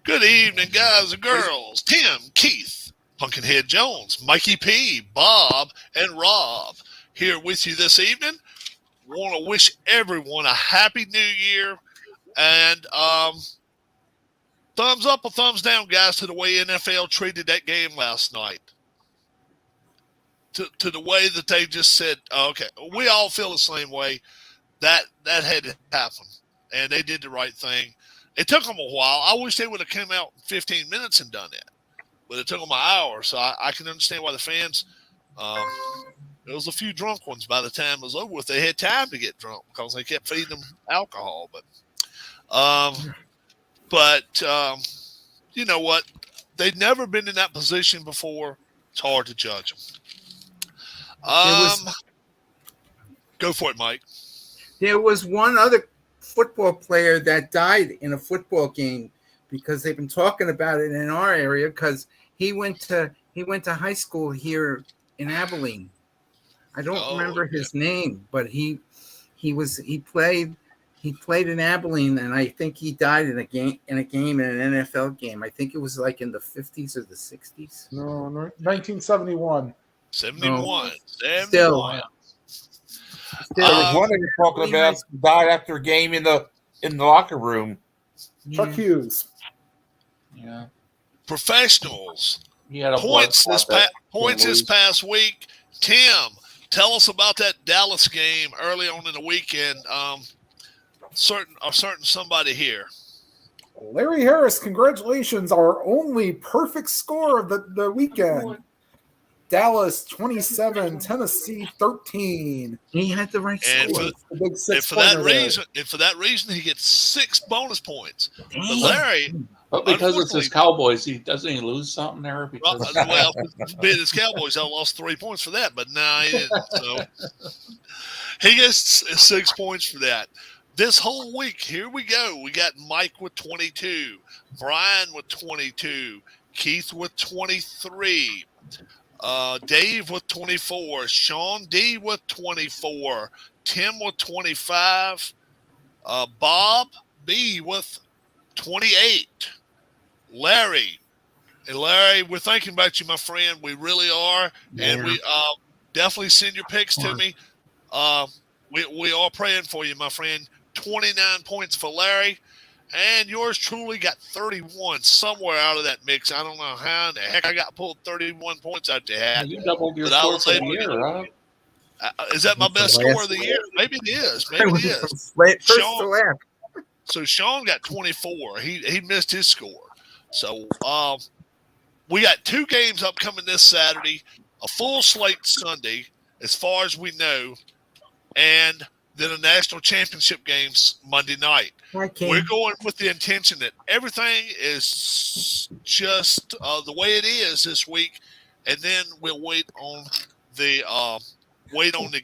Good evening, guys and girls. Tim, Keith, Pumpkinhead Jones, Mikey P, Bob, and Rob here with you this evening. Want to wish everyone a happy new year. And thumbs up or thumbs down, guys, to the way NFL treated that game last night. To the way that they just said, okay, we all feel the same way. That had to happen, and they did the right thing. It took them a while. I wish they would have come out in 15 minutes and done that, but it took them an hour. So I can understand why the fans. There was a few drunk ones by the time it was over with. They had time to get drunk because they kept feeding them alcohol. But you know what? They'd never been in that position before. It's hard to judge them. Go for it, Mike. There was one other football player that died in a football game because they've been talking about it in our area because he went to high school here in Abilene. I don't remember his name, but he played in Abilene, and I think he died in an NFL game. I think it was like in the 50s or the 60s. No, 1971. 71. Still. There was one they were talking about died after a game in the locker room. Chuck Hughes. Yeah. Professionals. He had a points this past week. Tim, tell us about that Dallas game early on in the weekend. Certain somebody here. Larry Harris, congratulations! Our only perfect score of the weekend. Dallas 27, Tennessee 13. He had the right score. And for that reason, he gets 6 bonus points. But Larry, but because it's his Cowboys, doesn't he lose something there? Because being his Cowboys, I lost 3 points for that, but no, he didn't. So he gets 6 points for that. This whole week, here we go. We got Mike with 22, Brian with 22, Keith with 23. Dave with 24, Sean D with 24, Tim with 25, Bob B with 28, Larry. And Larry, we're thinking about you, my friend. We really are. Yeah. And we definitely send your pics to me. We are praying for you, my friend. 29 points for Larry. And yours truly got 31 somewhere out of that mix. I don't know how in the heck I got pulled 31 points out the hat. You doubled your score for the year, Rob. Is that my best score of the year? Maybe it is. Maybe it is. So Sean got 24. He missed his score. So we got 2 games upcoming this Saturday, a full slate Sunday, as far as we know, and then a national championship games Monday night. We're going with the intention that everything is just the way it is this week, and then we'll wait on the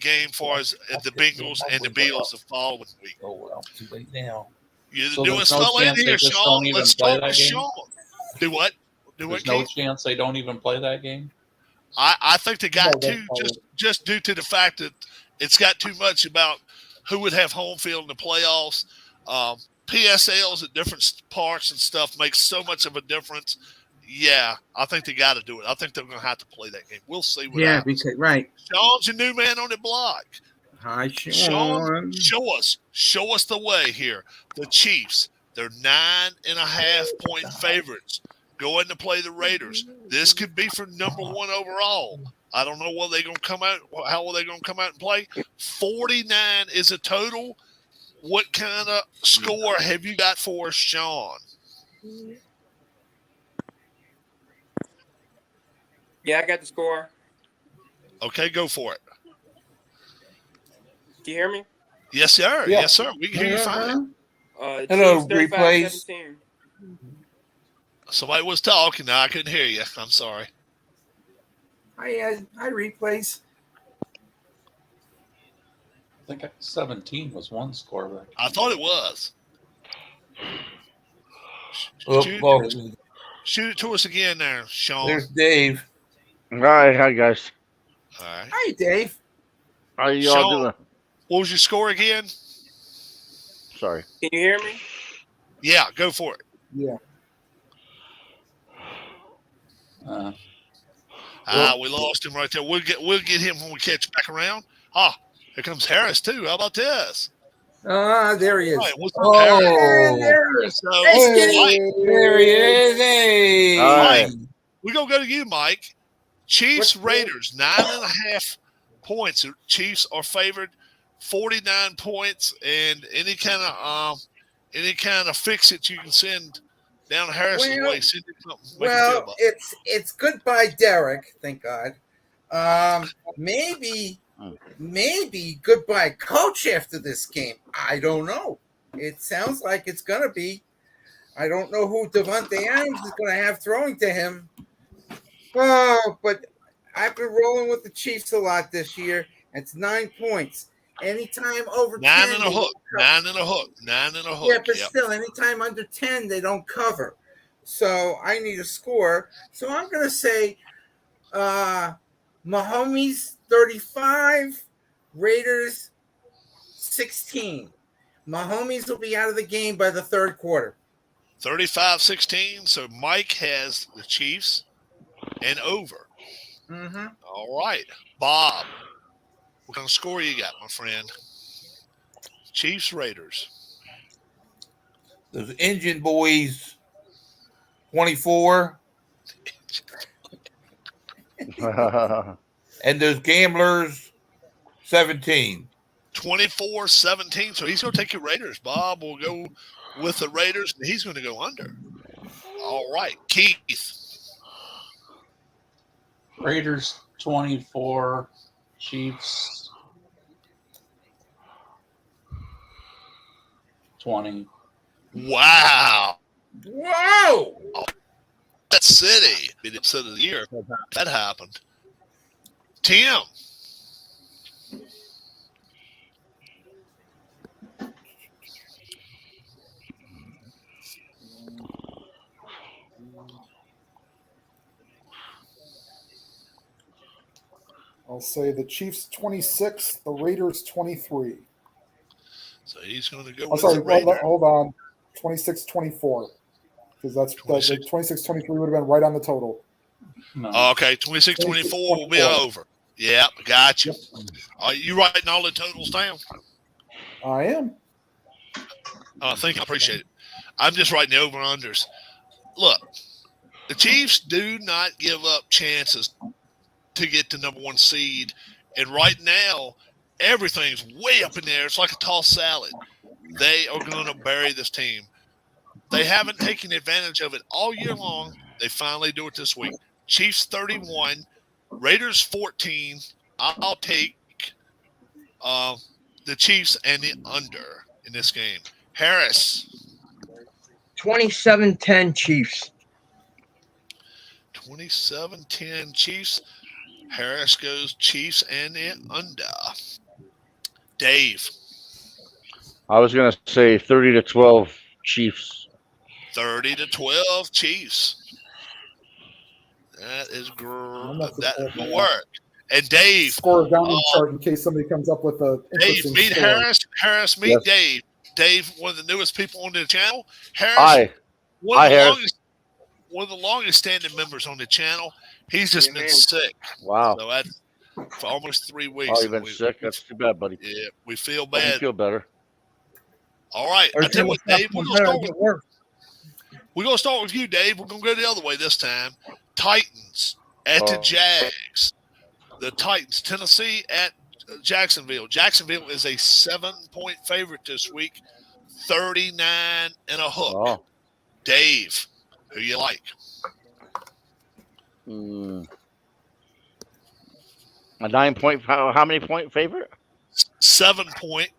game far as the Bengals and the Bills the following week. Oh well, too late now. You're doing spell in here, Sean. Let's start with Sean. Do what? There's no chance they don't even play that game? I think they got to, just due to the fact that it's got too much about who would have home field in the playoffs. PSLs at different parks and stuff makes so much of a difference. Yeah, I think they got to do it. I think they're going to have to play that game. We'll see what happens. Because, right. Sean's your new man on the block. Hi, Sean. Show us the way here. The Chiefs, they're 9.5-point favorites going to play the Raiders. This could be for number 1 overall. I don't know what they're going to come out. How are they going to come out and play? 49 is a total. What kind of score have you got for us, Sean? Yeah, I got the score. Okay, go for it. Do you hear me? Yes, sir. Yeah. Yes, sir. We can hear you fine. Hello, replays. Somebody was talking. Now I couldn't hear you. I'm sorry. Hi, replays. I think 17 was one score. But I thought it was. Shoot it to us again there, Sean. There's Dave. Hi, guys. All right. Hi, Dave. How y'all doing? What was your score again? Sorry. Can you hear me? Yeah, go for it. Yeah. We lost him right there. We'll get him when we catch back around. Here comes Harris too. How about this? There he is. All right, what's up, Harris? And there he is. So, Hey, Mike, There he is. Hey. All right. Mike, we're gonna go to you, Mike. Chiefs Raiders 9.5 points. Chiefs are favored 49 points, and any kind of fix it you can send down Harris's way. Send him something. Make him feel better. it's goodbye, Derek. Thank God. Maybe goodbye, coach, after this game. I don't know. It sounds like it's gonna be. I don't know who Devontae Adams is gonna have throwing to him. Oh, but I've been rolling with the Chiefs a lot this year. It's 9 points. Anytime over 9 10, and a hook. 9 and a hook. 9 and a hook. Yeah, but still, anytime under 10, they don't cover. So I need a score. So I'm going to say Mahomes 35, Raiders 16. Mahomes will be out of the game by the third quarter. 35-16. So Mike has the Chiefs and over. Mm-hmm. All right. Bob, what kind of score you got, my friend? Chiefs, Raiders. Those Indian boys, 24. And those gamblers, 17. 24-17. So he's going to take your Raiders. Bob will go with the Raiders, and he's going to go under. All right. Keith. Raiders 24, Chiefs 20. Wow. Whoa! That city. Be the upset of the year. That happened. Tim. I'll say the Chiefs 26, the Raiders 23. So he's going to go I'm with sorry, the Raiders. hold on. 26-24. Because that's 26-23 would have been right on the total. No. Okay, 26-24 will be over. Yep, got you. Are you writing all the totals down? I am. I think I appreciate it. I'm just writing the over-unders. Look, the Chiefs do not give up chances to get the number one seed. And right now, everything's way up in there. It's like a tossed salad. They are going to bury this team. They haven't taken advantage of it all year long. They finally do it this week. Chiefs 31, Raiders 14. I'll take the Chiefs and the under in this game. Harris. 27-10 Chiefs. 27-10 Chiefs. Harris goes Chiefs and the under. Dave. I was going to say 30-12 Chiefs. 30-12 Chiefs. That is that will work. And Dave. Score down the chart in case somebody comes up with a Dave, meet score. Harris. Harris, meet Yes. Dave. Dave, one of the newest people on the channel. Harris, Hi. one Harris. of the longest standing members on the channel. He's just been sick. Wow. So that's for almost 3 weeks. Oh, you've been sick? That's too bad, buddy. Yeah, we feel You bad. feel better. All right. I tell you what, Dave, we're going to start with you, Dave. We're going to go the other way this time. Titans at the Jags. The Titans, Tennessee at Jacksonville. Jacksonville is a 7-point favorite this week, 39 and a hook. Oh. Dave, who you like? A 9-point, how many point favorite? 7 point.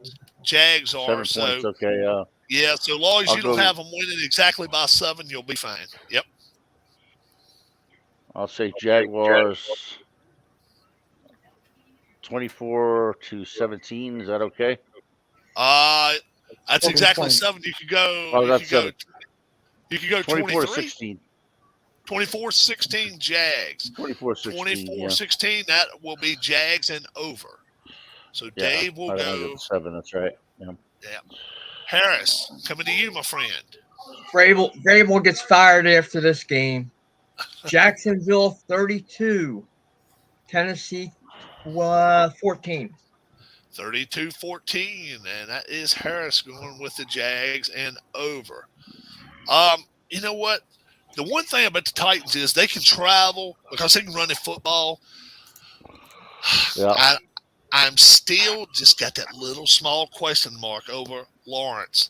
Jags are. 7 points, okay. Yeah, so long as I'll you don't go- have them winning exactly by 7, you'll be fine. Yep. I'll say Jaguars 24-17. Is that okay? That's exactly 7. You could go. Oh, that's 7. You could go 23. 24-16. 24-16 Jags. 24-16. 24-16. That will be Jags and over. So Yeah, Dave will I go. 7. That's right. Yeah. Harris, coming to you, my friend. Vrabel gets fired after this game. Jacksonville 32, Tennessee 14. 32-14, and that is Harris going with the Jags and over. You know what? The one thing about the Titans is they can travel because they can run the football. Yeah. I'm still just got that little small question mark over Lawrence.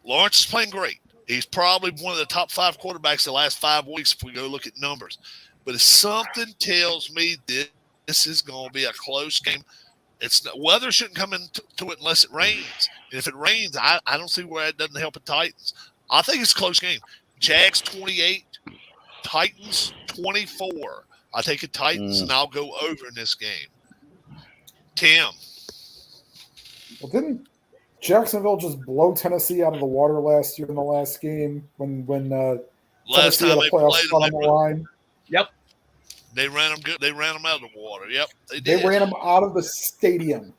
Lawrence is playing great. He's probably one of the top 5 quarterbacks the last 5 weeks if we go look at numbers. But if something tells me this is going to be a close game, weather shouldn't come into it unless it rains. And if it rains, I don't see where it doesn't help the Titans. I think it's a close game. Jags 28, Titans 24. I take it Titans, and I'll go over in this game. Tim. Well, didn't Jacksonville just blow Tennessee out of the water last year in the last game when Last Tennessee time had a they playoff played spot on the line? Yep. They ran them good. They ran them out of the water. Yep, they They did. ran them out of the stadium.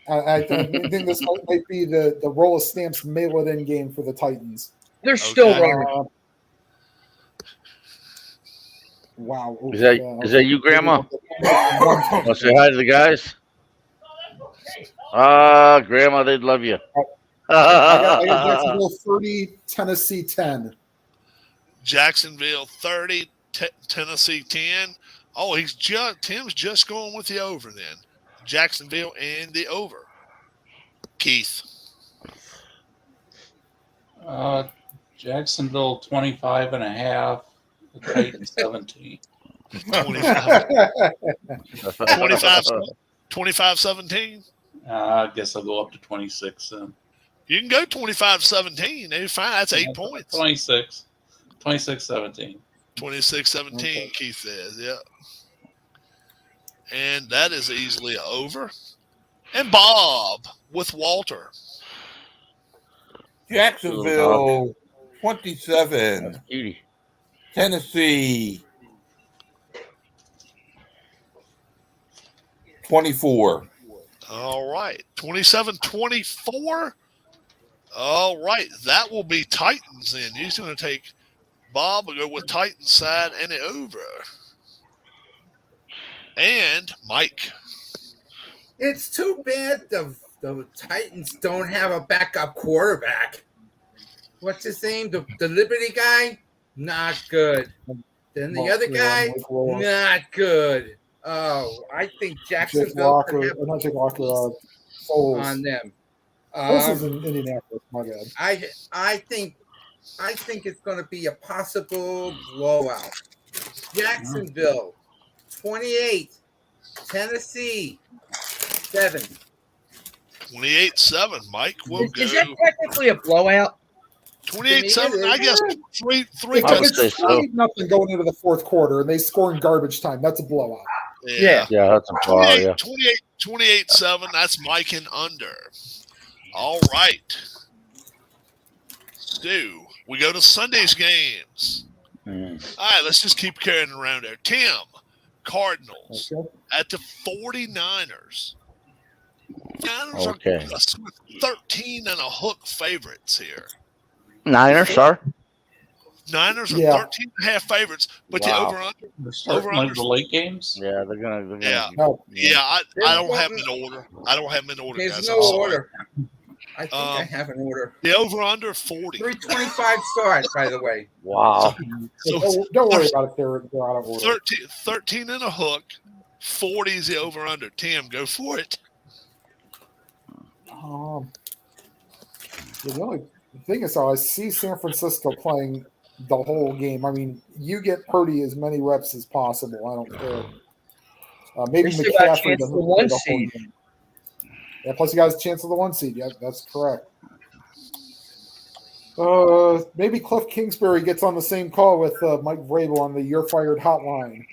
I think this might be the roll of stamps mail it in game for the Titans. They're still running. Wow. Is that you, Grandma? Want to say hi to the guys? Grandma, they'd love you. I got Jacksonville 30, Tennessee 10. Jacksonville 30, Tennessee 10. Oh, Tim's just going with the over then. Jacksonville and the over. Keith. Jacksonville 25.5. The Titans 17. 25-17. I guess I'll go up to 26 then. You can go 25-17. That's fine. That's 8 points. 26. 26-17. 26-17, okay. Keith says. Yeah. And that is easily over. And Bob with Walter. Jacksonville 27. Tennessee 24. All right. 27-24. All right. That will be Titans then. He's going to take Bob will go with Titans side and it over. And Mike. It's too bad the Titans don't have a backup quarterback. What's his name? The Liberty guy? Not good. Then the other guy? Not good. Oh, I think Jacksonville on them. This is in Indianapolis. My bad. I think it's going to be a possible blowout. Jacksonville 28, Tennessee 7. 28-7. Mike will go. Is that technically a blowout? 28-7. I guess three touchdowns. Nothing going into the fourth quarter, and they score in garbage time. That's a blowout. Yeah, that's a blowout. 28-7. That's Mike and under. All right. Stu, we go to Sunday's games. All right, let's just keep carrying around there. Tim, Cardinals at the 49ers. Niners are 13 and a hook favorites here. Niners, sorry. Niners are 13.5 favorites, but the over-under the late games. Yeah, they're gonna. I don't have them in order. There's guys. No order. I think I have an order. The over-under 40. 325 stars, by the way. Wow. So don't worry about it. They're out of order. 13 and a hook. 40 is the over-under. Tim, go for it. The only thing is, I see San Francisco playing the whole game. I mean, you get Purdy as many reps as possible. I don't care. Maybe McCaffrey doesn't play the whole game. Yeah, plus he got a chance of the 1 seed. Yeah, that's correct. Maybe Cliff Kingsbury gets on the same call with Mike Vrabel on the You're Fired hotline.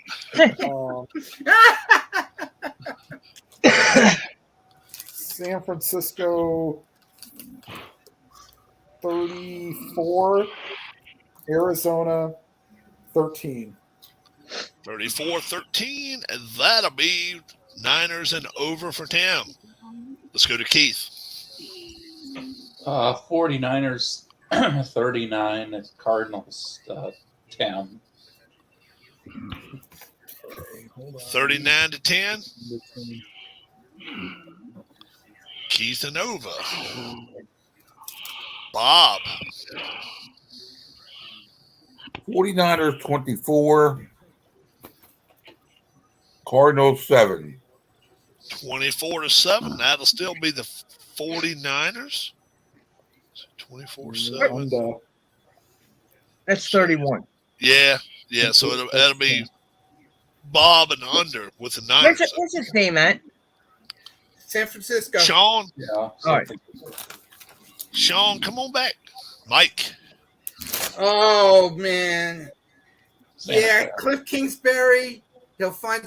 San Francisco 34, Arizona 13. 34-13, and that'll be Niners and over for Tim. Let's go to Keith. 49ers 39, and Cardinals 10. 39-10. Keith and Nova. Bob. 49ers 24. Cardinals 7. 24-7. That'll still be the 49ers. 24-7. That's 31. Yeah. So it'll be Bob and under with the Niners. Where's his name at? San Francisco. Sean. Yeah. All right. Sean, come on back. Mike. Oh man. Yeah, Cliff Kingsbury. He'll find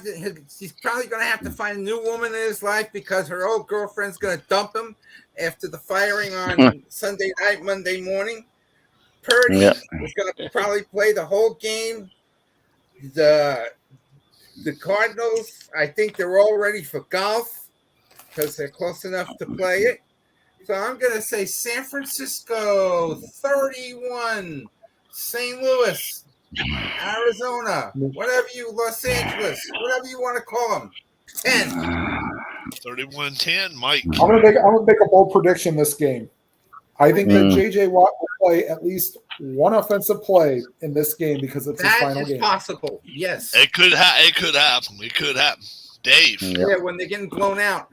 he's probably going to have to find a new woman in his life because her old girlfriend's going to dump him after the firing on Sunday night, Monday morning. Purdy is going to probably play the whole game. The Cardinals, I think they're all ready for golf because they're close enough to play it. So I'm going to say San Francisco 31, St. Louis, Arizona, Los Angeles, whatever you want to call them, 10. 31-10, Mike. I'm gonna make a bold prediction this game. I think that J.J. Watt will play at least one offensive play in this game because it's his final game. That is possible. Yes. It could happen. It could happen. Dave. Yeah, when they're getting blown out.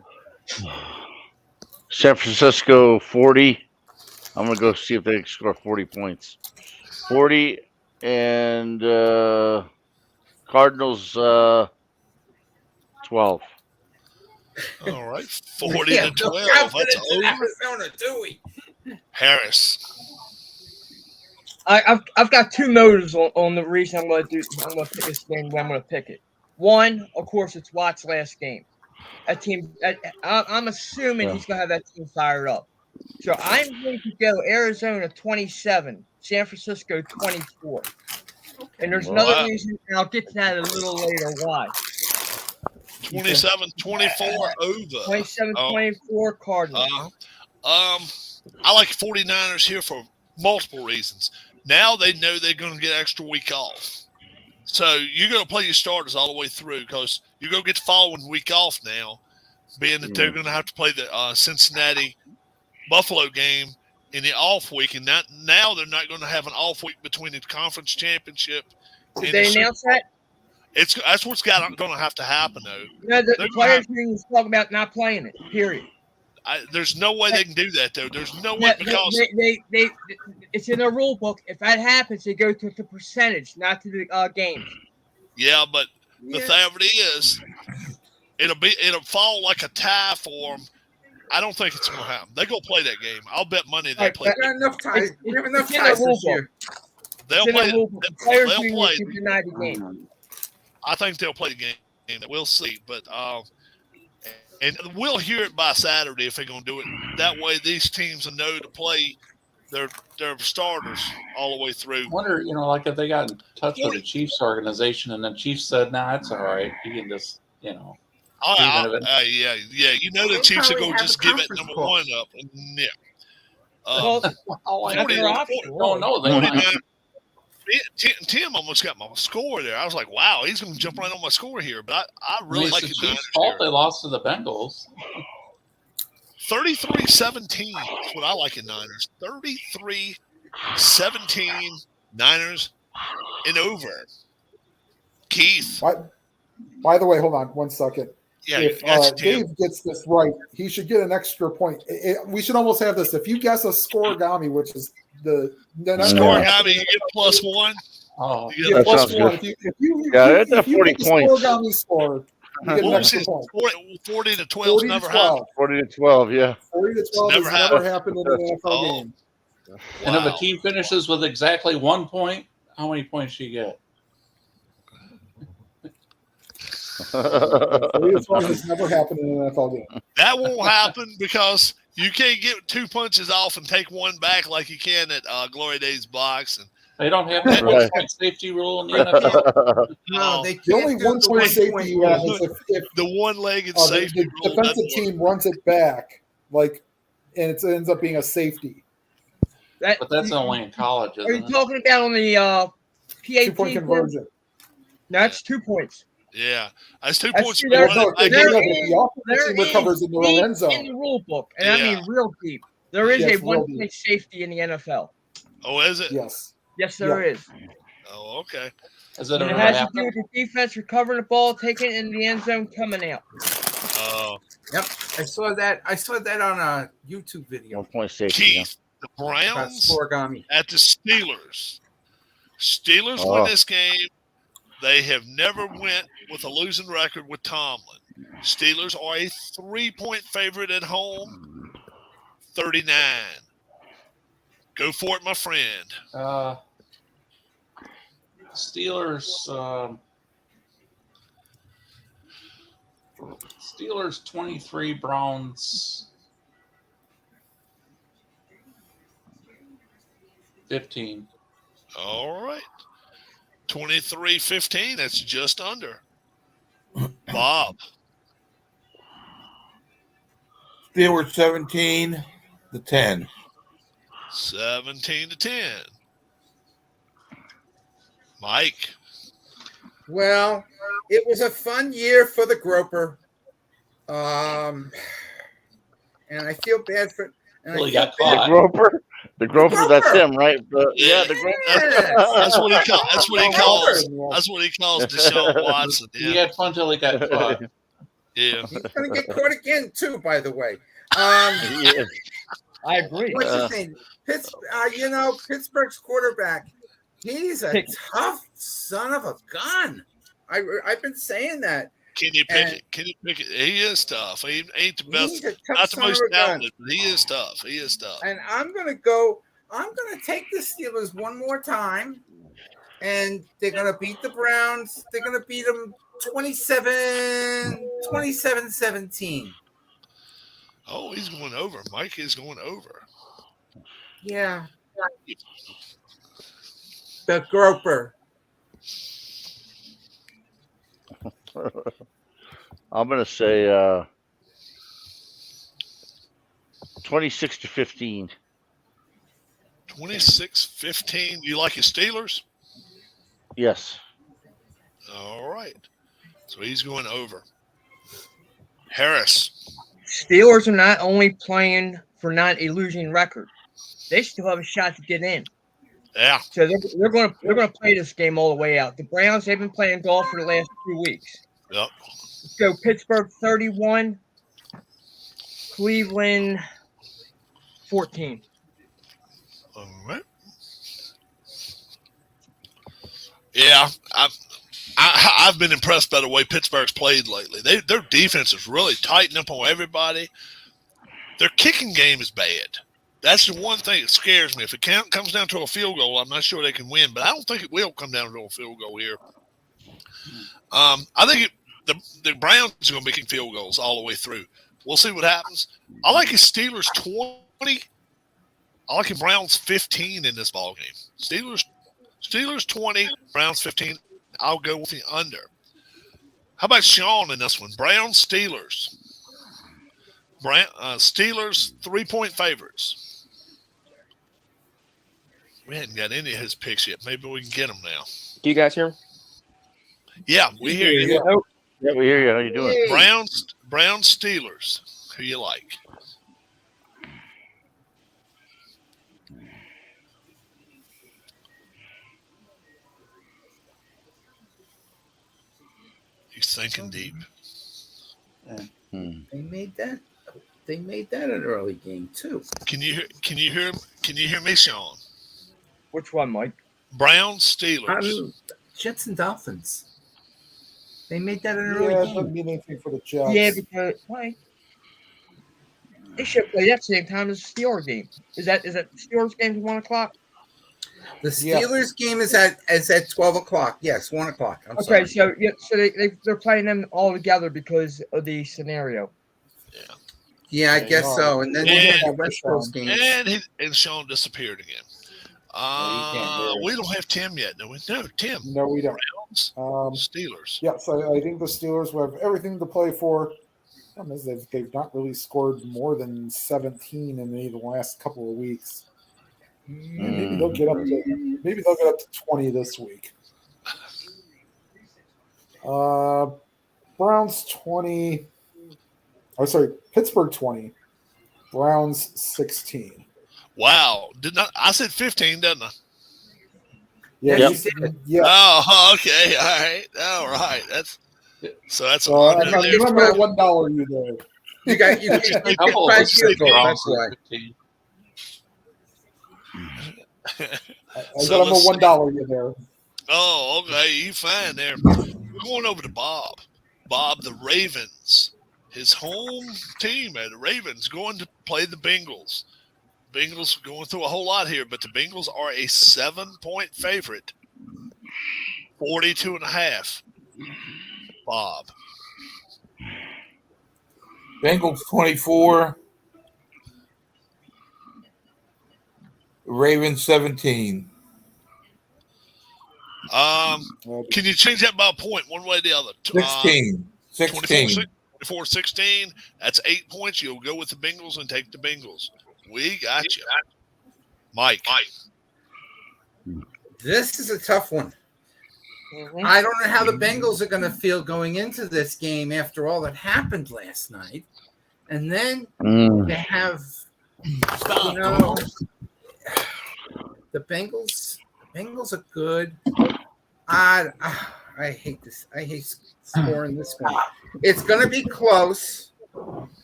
San Francisco 40. I'm gonna go see if they can score 40 points. 40 and Cardinals 12. All right, 40-12. That's over. Arizona, do we? Harris. I've got two motives on the reason I'm going to pick this game. I'm going to pick it. One, of course, it's Watt's last game. That team. I'm assuming he's going to have that team fired up. So I'm going to go Arizona 27, San Francisco 24. And there's another reason, and I'll get to that a little later. Why? 27-24 over. 27-24 Cardinals. I like 49ers here for multiple reasons. Now they know they're going to get an extra week off. So you're going to play your starters all the way through because you're going to get the following week off now, being that they're going to have to play the Cincinnati Buffalo game in the off week. And now they're not going to have an off week between the conference championship. Did they announce that? That's what's going to have to happen, though. No, the players was talking about not playing it, period. There's no way they can do that, though. There's no way because they it's in their rule book. If that happens, they go to the percentage, not to the games. Yeah, but the thing of it is, it'll fall like a tie for them. I don't think it's going to happen. They're going to play that game. I'll bet money they play. We have enough ties. We have enough ties this year. They'll play. They'll play. Deny the game. I think they'll play the game. We'll see, but and we'll hear it by Saturday if they're going to do it. That way, these teams will know to play their starters all the way through. I wonder, like if they got in touch with the Chiefs organization and the Chiefs said, "Nah, it's all right. You can just, yeah. The Chiefs are going to just give it number one up. And, yeah. Tim almost got my score there. I was like, wow, he's going to jump right on my score here. But I really like the Chiefs' fault they lost to the Bengals. 33-17 is what I like in Niners. 33-17 Niners in over. Keith. By the way, hold on 1 second. Yeah, if Dave gets this right, he should get an extra point. We should almost have this. If you guess a scoregami, which is the scoregami, you get +1. Oh, you get +1. If you 40 points. Scoregami score, you get an extra point. 40-12 never happened. 40-12, yeah. 40-12 has never happened in an NFL game. And if a team finishes with exactly 1 point, how many points do you get? 40-12 has never happened in an NFL game. That won't happen because you can't get 2 punches off and take one back like you can at Glory Days box. And they don't have that 1 point safety rule in the NFL. No, they the only 1 point safety you have is if the one-legged safety the defensive team runs it back, and it ends up being a safety. But that's only in college, isn't it? Are you talking about on the PAT 2-point conversion? That's 2 points. Yeah, that's 2 That's points. true. for They're- running back. they're no, in- if the offensive There team recovers is in their own end deep zone. in the rule book, and I Yeah. mean real deep. There is Yes, a real 1 deep. point safety in the NFL. Oh, is it? Yes. Yes, there is. Oh, okay. Has that And it ever has to happened? do with the defense recovering the ball, taking it in the end zone, coming out. Oh, Yep, I saw that. I saw that on a YouTube video 1 point safety. Yeah. Keith, the about Browns Scorigami. at the Steelers. Steelers Oh. win this game. They have never went with a losing record with Tomlin. Steelers are a 3-point favorite at home, 39. Go for it, my friend. Steelers. Steelers 23, Browns 15. All right. 23-15. That's just under. Bob. Steelers 17 to 10. 17-10. Mike. Well, it was a fun year for the Groper. And I feel bad for. And Well, I he feel got bad- caught. The Groper, that's him, right? Yeah, the Groper. Yes. That's what he calls. That's what he calls. Groper. That's what he calls Deshaun Watson. He Yeah, had fun till he got caught. yeah. He's going to get caught again, too, by the way. Yeah. I agree. What's his name? Pittsburgh's quarterback. He's a Pick. tough son of a gun. I've been saying that. Can you pick And- it? Can you pick it? He is tough. He ain't the He's best, a tough not the son of most a gun. talented, but he is tough. He is tough. And I'm gonna take the Steelers one more time, and they're gonna beat the Browns. They're gonna beat them 27-17. Oh, he's going over. Mike is going over. Yeah. The Groper. I'm gonna say 26 to 15. 26-15. You like his Steelers? Yes. All right. So he's going over. Harris. Steelers are not only playing for not a losing record; they still have a shot to get in. Yeah. So they're going to play this game all the way out. The Browns, they've been playing golf for the last 2 weeks. Yep. So Pittsburgh 31, Cleveland 14. All right. Yeah, I've been impressed by the way Pittsburgh's played lately. Their defense is really tightened up on everybody. Their kicking game is bad. That's the one thing that scares me. If it comes down to a field goal, I'm not sure they can win, but I don't think it will come down to a field goal here. I think the Browns are going to be kicking field goals all the way through. We'll see what happens. I like his Steelers 20. I like the Browns 15 in this ball game. Steelers 20, Browns 15. I'll go with the under. How about Sean in this one? Browns, Steelers. Steelers 3-point favorites. We hadn't got any of his picks yet. Maybe we can get them now. Do you guys hear him? Yeah, we hear you. Yeah, we hear you. How you doing? Browns, Steelers. Who you like? He's thinking deep. They made that. They made that an early game too. Can you hear me, Sean? Which one, Mike? Browns, Steelers. Jets and Dolphins. They made that an Yeah, early it game. doesn't mean anything for the Jets. Yeah, because why? They should play that same time as the Steelers game. Is that Steelers game at 1 o'clock? The Steelers game is at 12 o'clock. Yes, 1 o'clock. I'm Okay, sorry. so they're playing them all together because of the scenario. Yeah, I guess so. And then they And- have the West Coast games. And Sean disappeared again. can't hear us. We don't have Tim yet, do we? No, Tim. No, we don't. Browns, Steelers. Yeah, so I think the Steelers will have everything to play for. Problem is they've not really scored more than 17 in the last couple of weeks. Maybe they'll get up to 20 this week. Browns 20. Oh, sorry, Pittsburgh 20. Browns 16. Wow. I said 15, didn't I? Yeah, Yep. you said, yeah. Oh, okay. All right. That's an under I'm there. at $1 you there. You got you. What'd you say? A couple of us Pittsburgh said the Browns That's why. were 15. I said I'm a $1 you there. Oh, okay. You fine there. We're going over to Bob. Bob, the Ravens. His home team, the Ravens, going to play the Bengals. Bengals going through a whole lot here, but the Bengals are a 7-point favorite. 42.5. Bob. Bengals 24. Ravens 17. Can you change that by a point one way or the other? 16. 16. 24-16. That's 8 points. You'll go with the Bengals and take the Bengals. We got you. Mike. This is a tough one. Mhm. I don't know how the Bengals are going to feel going into this game after all that happened last night. And then they have, the Bengals are good. I hate this. I hate scoring this one. It's going to be close.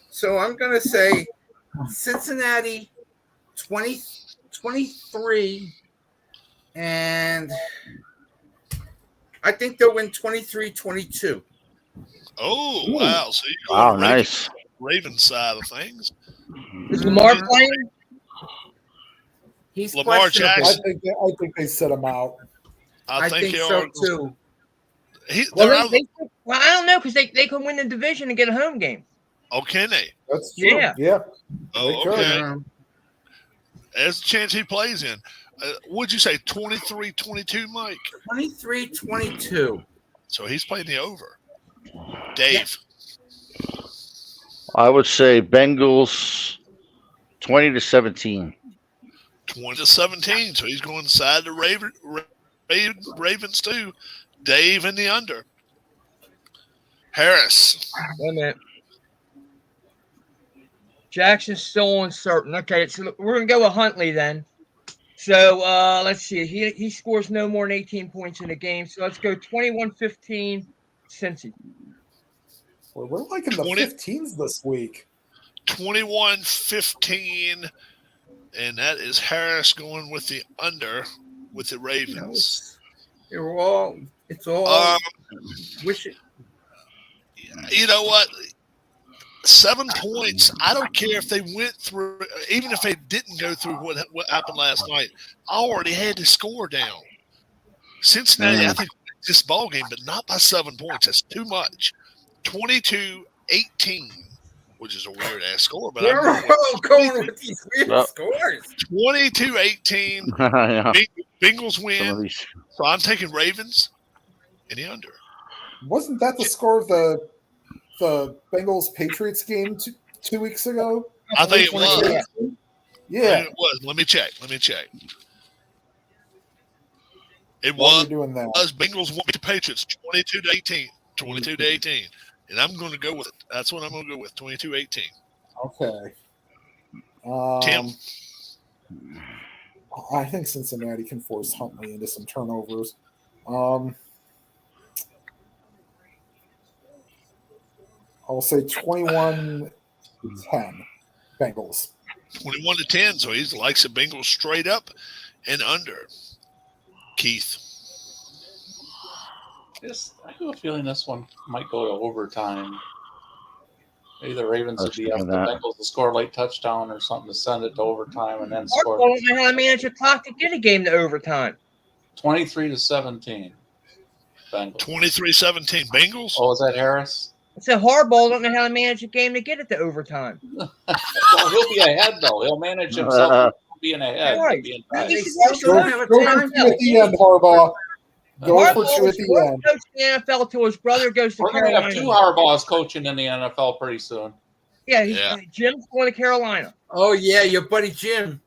So I'm going to say Cincinnati 23, and I think they'll win 23-22. Oh, wow. So you go with nice. Ravens side of things. Is Lamar playing? He's Lamar questionable. Jackson. I think they set him out. I think they so are. too. Well, I don't know because they can win the division and get a home game. Oh, can they? That's true. Yeah. Yeah. Oh, could. okay. There's a chance he plays in. What'd you say, 23-22, Mike? 23-22. So he's playing the over. Dave. I would say Bengals 20-17. 20-17. So he's going inside the Ravens too. Dave in the under. Harris. Wait a minute. Jackson's still uncertain. Okay, so we're gonna go with Huntley then. So let's see. He scores no more than 18 points in a game. So let's go 21-15 Cincy. Well, we're like in the 15s this week. 21-15. And that is Harris going with the under with the Ravens. It's all wish it. You know what? 7 points. I don't care if they went through, even if they didn't go through what happened last night. I already had the score down. Cincinnati, I think, this ball game, but not by 7 points. That's too much. 22-18, which is a weird ass score. But We're all going with these weird scores. 22-18. Yeah. Bengals win. So I'm taking Ravens in the under. Wasn't that the score of the Bengals Patriots game 2 weeks ago? I think it was. Yeah. It was. Let me check. It While was. you're doing that. Bengals won the Patriots 22-18. 22-18. And I'm going to go with it. That's what I'm going to go with. 22-18. Okay. Tim. I think Cincinnati can force Huntley into some turnovers. I'll say 21-10 Bengals. 21-10. So he likes the Bengals straight up and under. Keith. I have a feeling this one might go to overtime. Maybe the Ravens would be up the Bengals to score a late touchdown or something to send it to overtime and then score. I don't know how to manage a clock to get a game to overtime. 23-17. Bengals. 23-17 Bengals. Oh, is that Harris? I said Harbaugh don't know how to manage a game to get it to overtime. Well, he'll be ahead though. He'll manage himself being ahead. Right. Being Go for two at the end, Harbaugh. Go for two at the end. Coach the NFL until his brother goes to We're going to Carolina. have two Harbaughs coaching in the NFL pretty soon. Yeah, Jim's going to Carolina. Oh, yeah, your buddy Jim.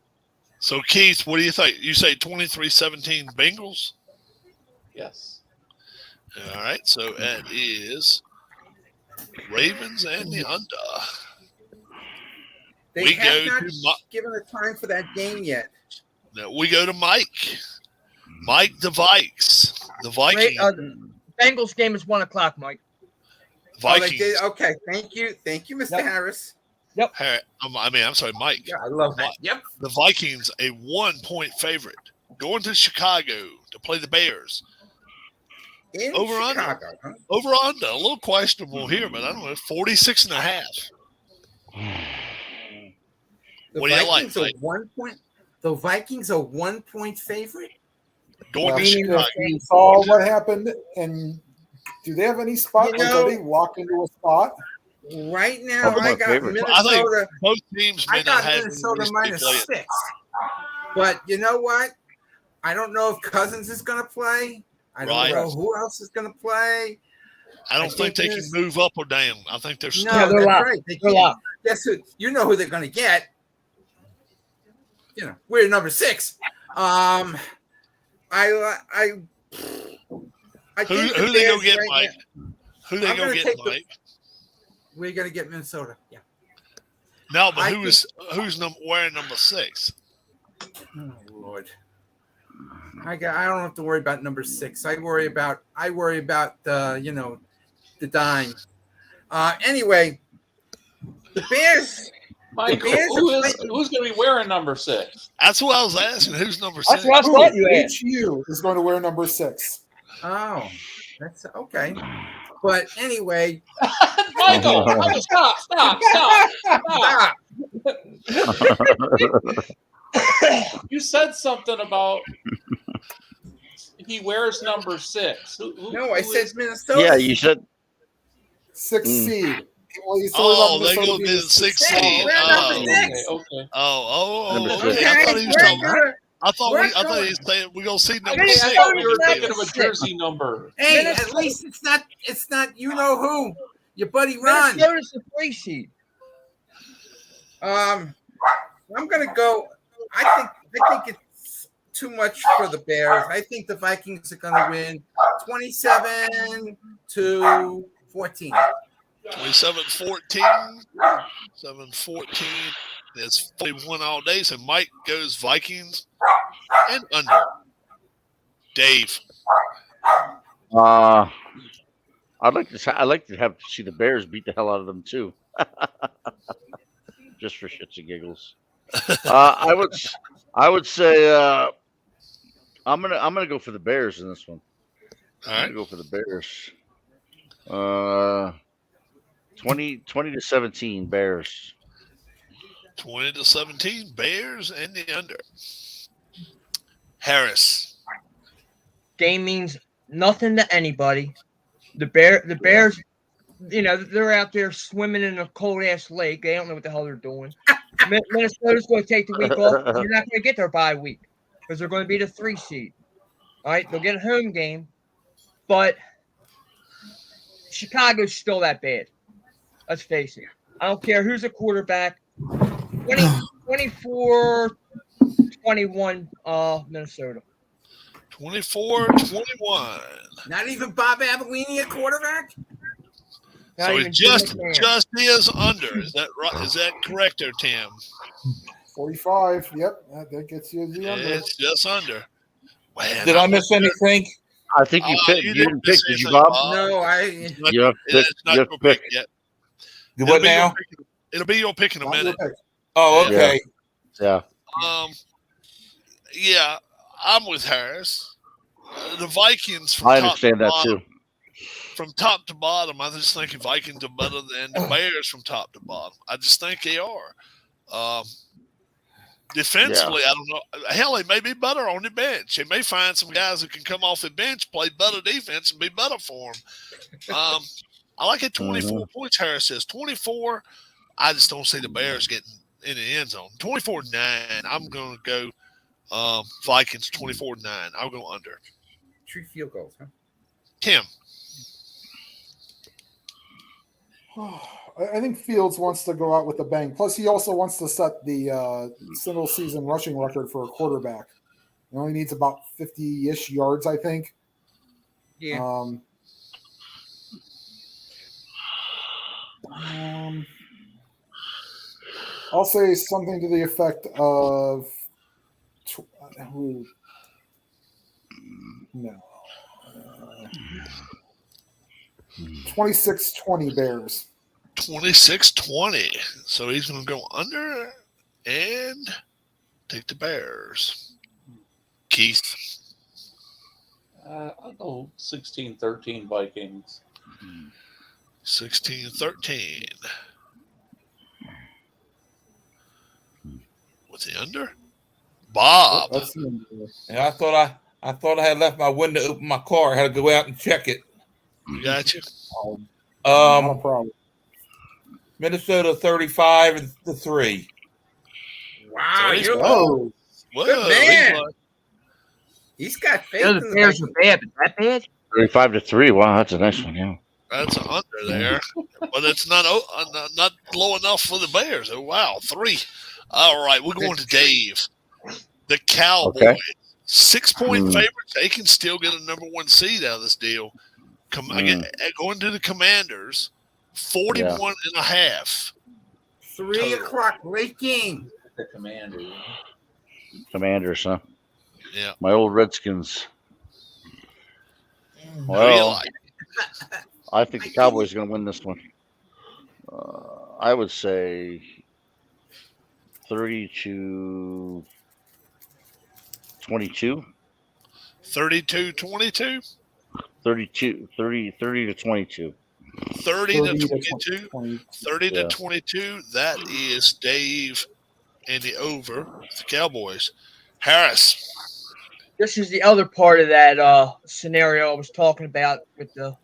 So, Keith, what do you think? You say 23-17 Bengals? Yes. All right, so that is Ravens and the under. They We have go not to given a time for that game yet. No, we go to Mike. Mike the Vikes. The Vikings. Bengals game is 1:00, Mike. Oh, they did. Okay, thank you, Mr. Harris. Yep. I'm sorry, Mike. Yeah, I love that. Yep. The Vikings, a 1-point favorite, going to Chicago to play the Bears. In Over Chicago, under. huh? Over under. A little questionable here, but I don't know. 46.5. The What do you Vikings like, are 1 point. The Vikings are 1-point favorite. Going to If Chicago. you saw what happened, and do they have any spot? Like, are they locked into a spot? Right now, I got favorite. Minnesota. Both teams I may got not have Minnesota minus playing. 6. But you know what? I don't know if Cousins is going to play. I don't know who else is going to play. I don't think they can move up or down. I think they're stuck. No, they're that's locked. right. They're locked. Guess who? You know who they're going to get. You know, we're number 6. I think Who they go get, right Mike? now, Who they I'm go gonna get, take Mike? we're going to get Minnesota. Yeah. No, but who's wearing number 6? Oh Lord. I don't have to worry about number 6. I worry about the dime. Anyway, the Bears. Mike, who's going to be wearing number 6? That's what I was asking. Who's number 6? That's what I thought you asked. HU is going to wear number 6. Oh, that's okay. But anyway, Michael, stop. You said something about he wears number 6. No, I said Minnesota. Yeah, you said 6th seed. Oh, they go get 6th seed. Okay. Number Okay. 6. I thought he was talking about. I thought he was saying we're gonna see number 6. I thought we were thinking of a jersey number. Hey, at least it's not you know who. Your buddy Ron. Minnesota's the 3 seed. I'm gonna go. I think it's too much for the Bears. I think the Vikings are gonna win 27-14. 27-14. 7-14. It's 41 all day. So Mike goes Vikings and under. Dave. I'd like to have to see the Bears beat the hell out of them too, just for shits and giggles. I would say I'm gonna go for the Bears in this one. All right. I'm gonna go for the Bears. 20-17 Bears. 20-17 Bears and the under. Harris. Game means nothing to anybody. The Bears, they're out there swimming in a cold ass lake. They don't know what the hell they're doing. Minnesota's going to take the week off. You're not going to get their bye week because they're going to be the 3 seed. All right, they'll get a home game, but Chicago's still that bad. Let's face it. I don't care who's a quarterback. 24-21 Minnesota. 24-21. Not even Bob Avellini a quarterback? So it just is under. Is that right? Is that correct there, Tim? 45. Yep, that gets you the under. It's just under. Man, Did I miss anything? I think you picked. You didn't pick, did you, Bob? No, It's not, You have it's not you have your to pick. pick yet. What now? It'll be your pick in a minute. Oh, okay. Yeah. Yeah, I'm with Harris. The Vikings. I understand that too. From top to bottom, I just think the Vikings are better than the Bears from top to bottom. I just think they are. Defensively, I don't know. Hell, they may be better on the bench. They may find some guys who can come off the bench, play better defense, and be better for them. I like it 24 points, Harris says. 24, I just don't see the Bears getting in the end zone. 24-9, I'm going to go Vikings 24-9. I'll go under. 3 field goals, huh? Tim. I think Fields wants to go out with a bang. Plus, he also wants to set the single-season rushing record for a quarterback. He only needs about 50-ish yards, I think. Yeah. I'll say something to the effect of no. 26-20 Bears. 26-20. So he's going to go under and take the Bears. Keith. I'll go 16-13 Vikings. 16-13. What's the under? Bob. Yeah, I thought I had left my window open in my car. I had to go out and check it. Gotcha. Not a problem. Minnesota 35-3. Wow, So you're good man. He's got faith. The Bears are bad, but that bad? 35-3. Wow, that's a nice one. Yeah. That's an under there, but it's not low enough for the Bears. Oh wow, 3. All right, we're going to Dave. The Cowboys, Okay. 6-point favorites. They can still get a number 1 seed out of this deal. Going to the Commanders, 41.5. 3 o'clock late game. The Commanders. Commanders, huh? Yeah. My old Redskins. Who do you Well, like? I think the Cowboys are going to win this one. I would say 30-22. 32-22. 30-22. 30-22. 30-22. That is Dave and the over the Cowboys. Harris. This is the other part of that scenario I was talking about with the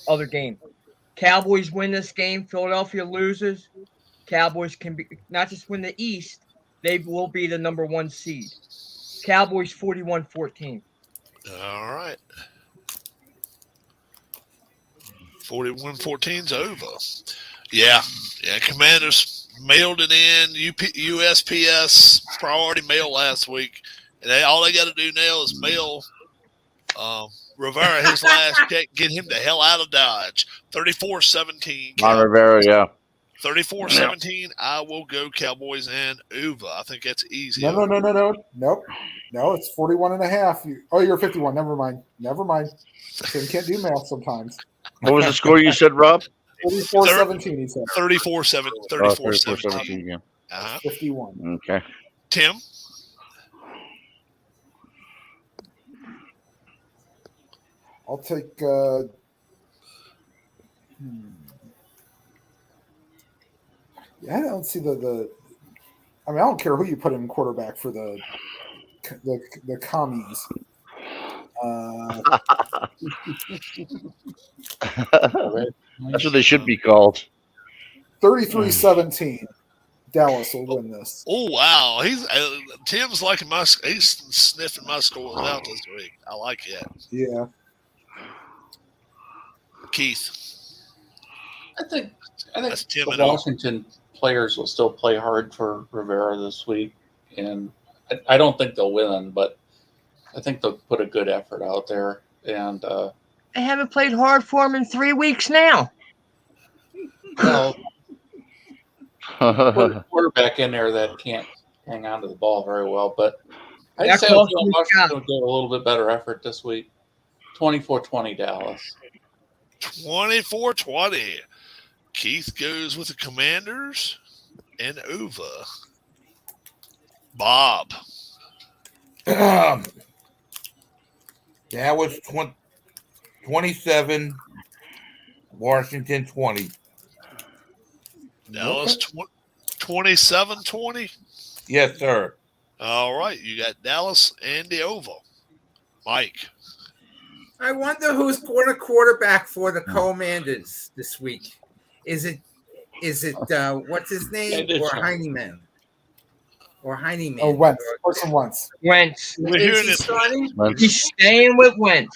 other game. Cowboys win this game. Philadelphia loses. Cowboys can be not just win the East. They will be the number 1 seed. Cowboys 41-14. All right. 41-14's over. Yeah. Commanders mailed it in. USPS priority mail last week. And all they got to do now is mail Rivera his last check, get him the hell out of Dodge. 34-17. Ron Rivera, yeah. 34-17. I will go Cowboys and over. I think that's easy. No. Nope. No, it's 41.5. You're 51. Never mind. Tim can't do math sometimes. What was the score you said, Rob? 34-17, he said. 34-17. Yeah. 51. Okay. Tim? I'll take I don't see the I mean, I don't care who you put in quarterback for the commies. That's what they should be called. 33-17. Dallas will win this. Oh wow, Tim's liking he's sniffing my scores out this week. I like it. Yeah. Keith. I think That's Tim the and Washington players will still play hard for Rivera this week, and I don't think they'll win, but I think they'll put a good effort out there. And They haven't played hard for him in 3 weeks now. well, put a quarterback in there that can't hang on to the ball very well. But I'd say Washington will get a little bit better effort this week. 24-20 Dallas. 24-20. Keith goes with the Commanders and over. Bob. That was 27, Washington 20. Dallas 27-20. Yes, sir. All right, you got Dallas and the over. Mike. I wonder who's going to quarterback for the Commanders this week. Is it what's his name or Heineman? Or Heineman? Oh, Wentz. Carson Wentz. Wentz. We're Is he starting? He's staying with Wentz.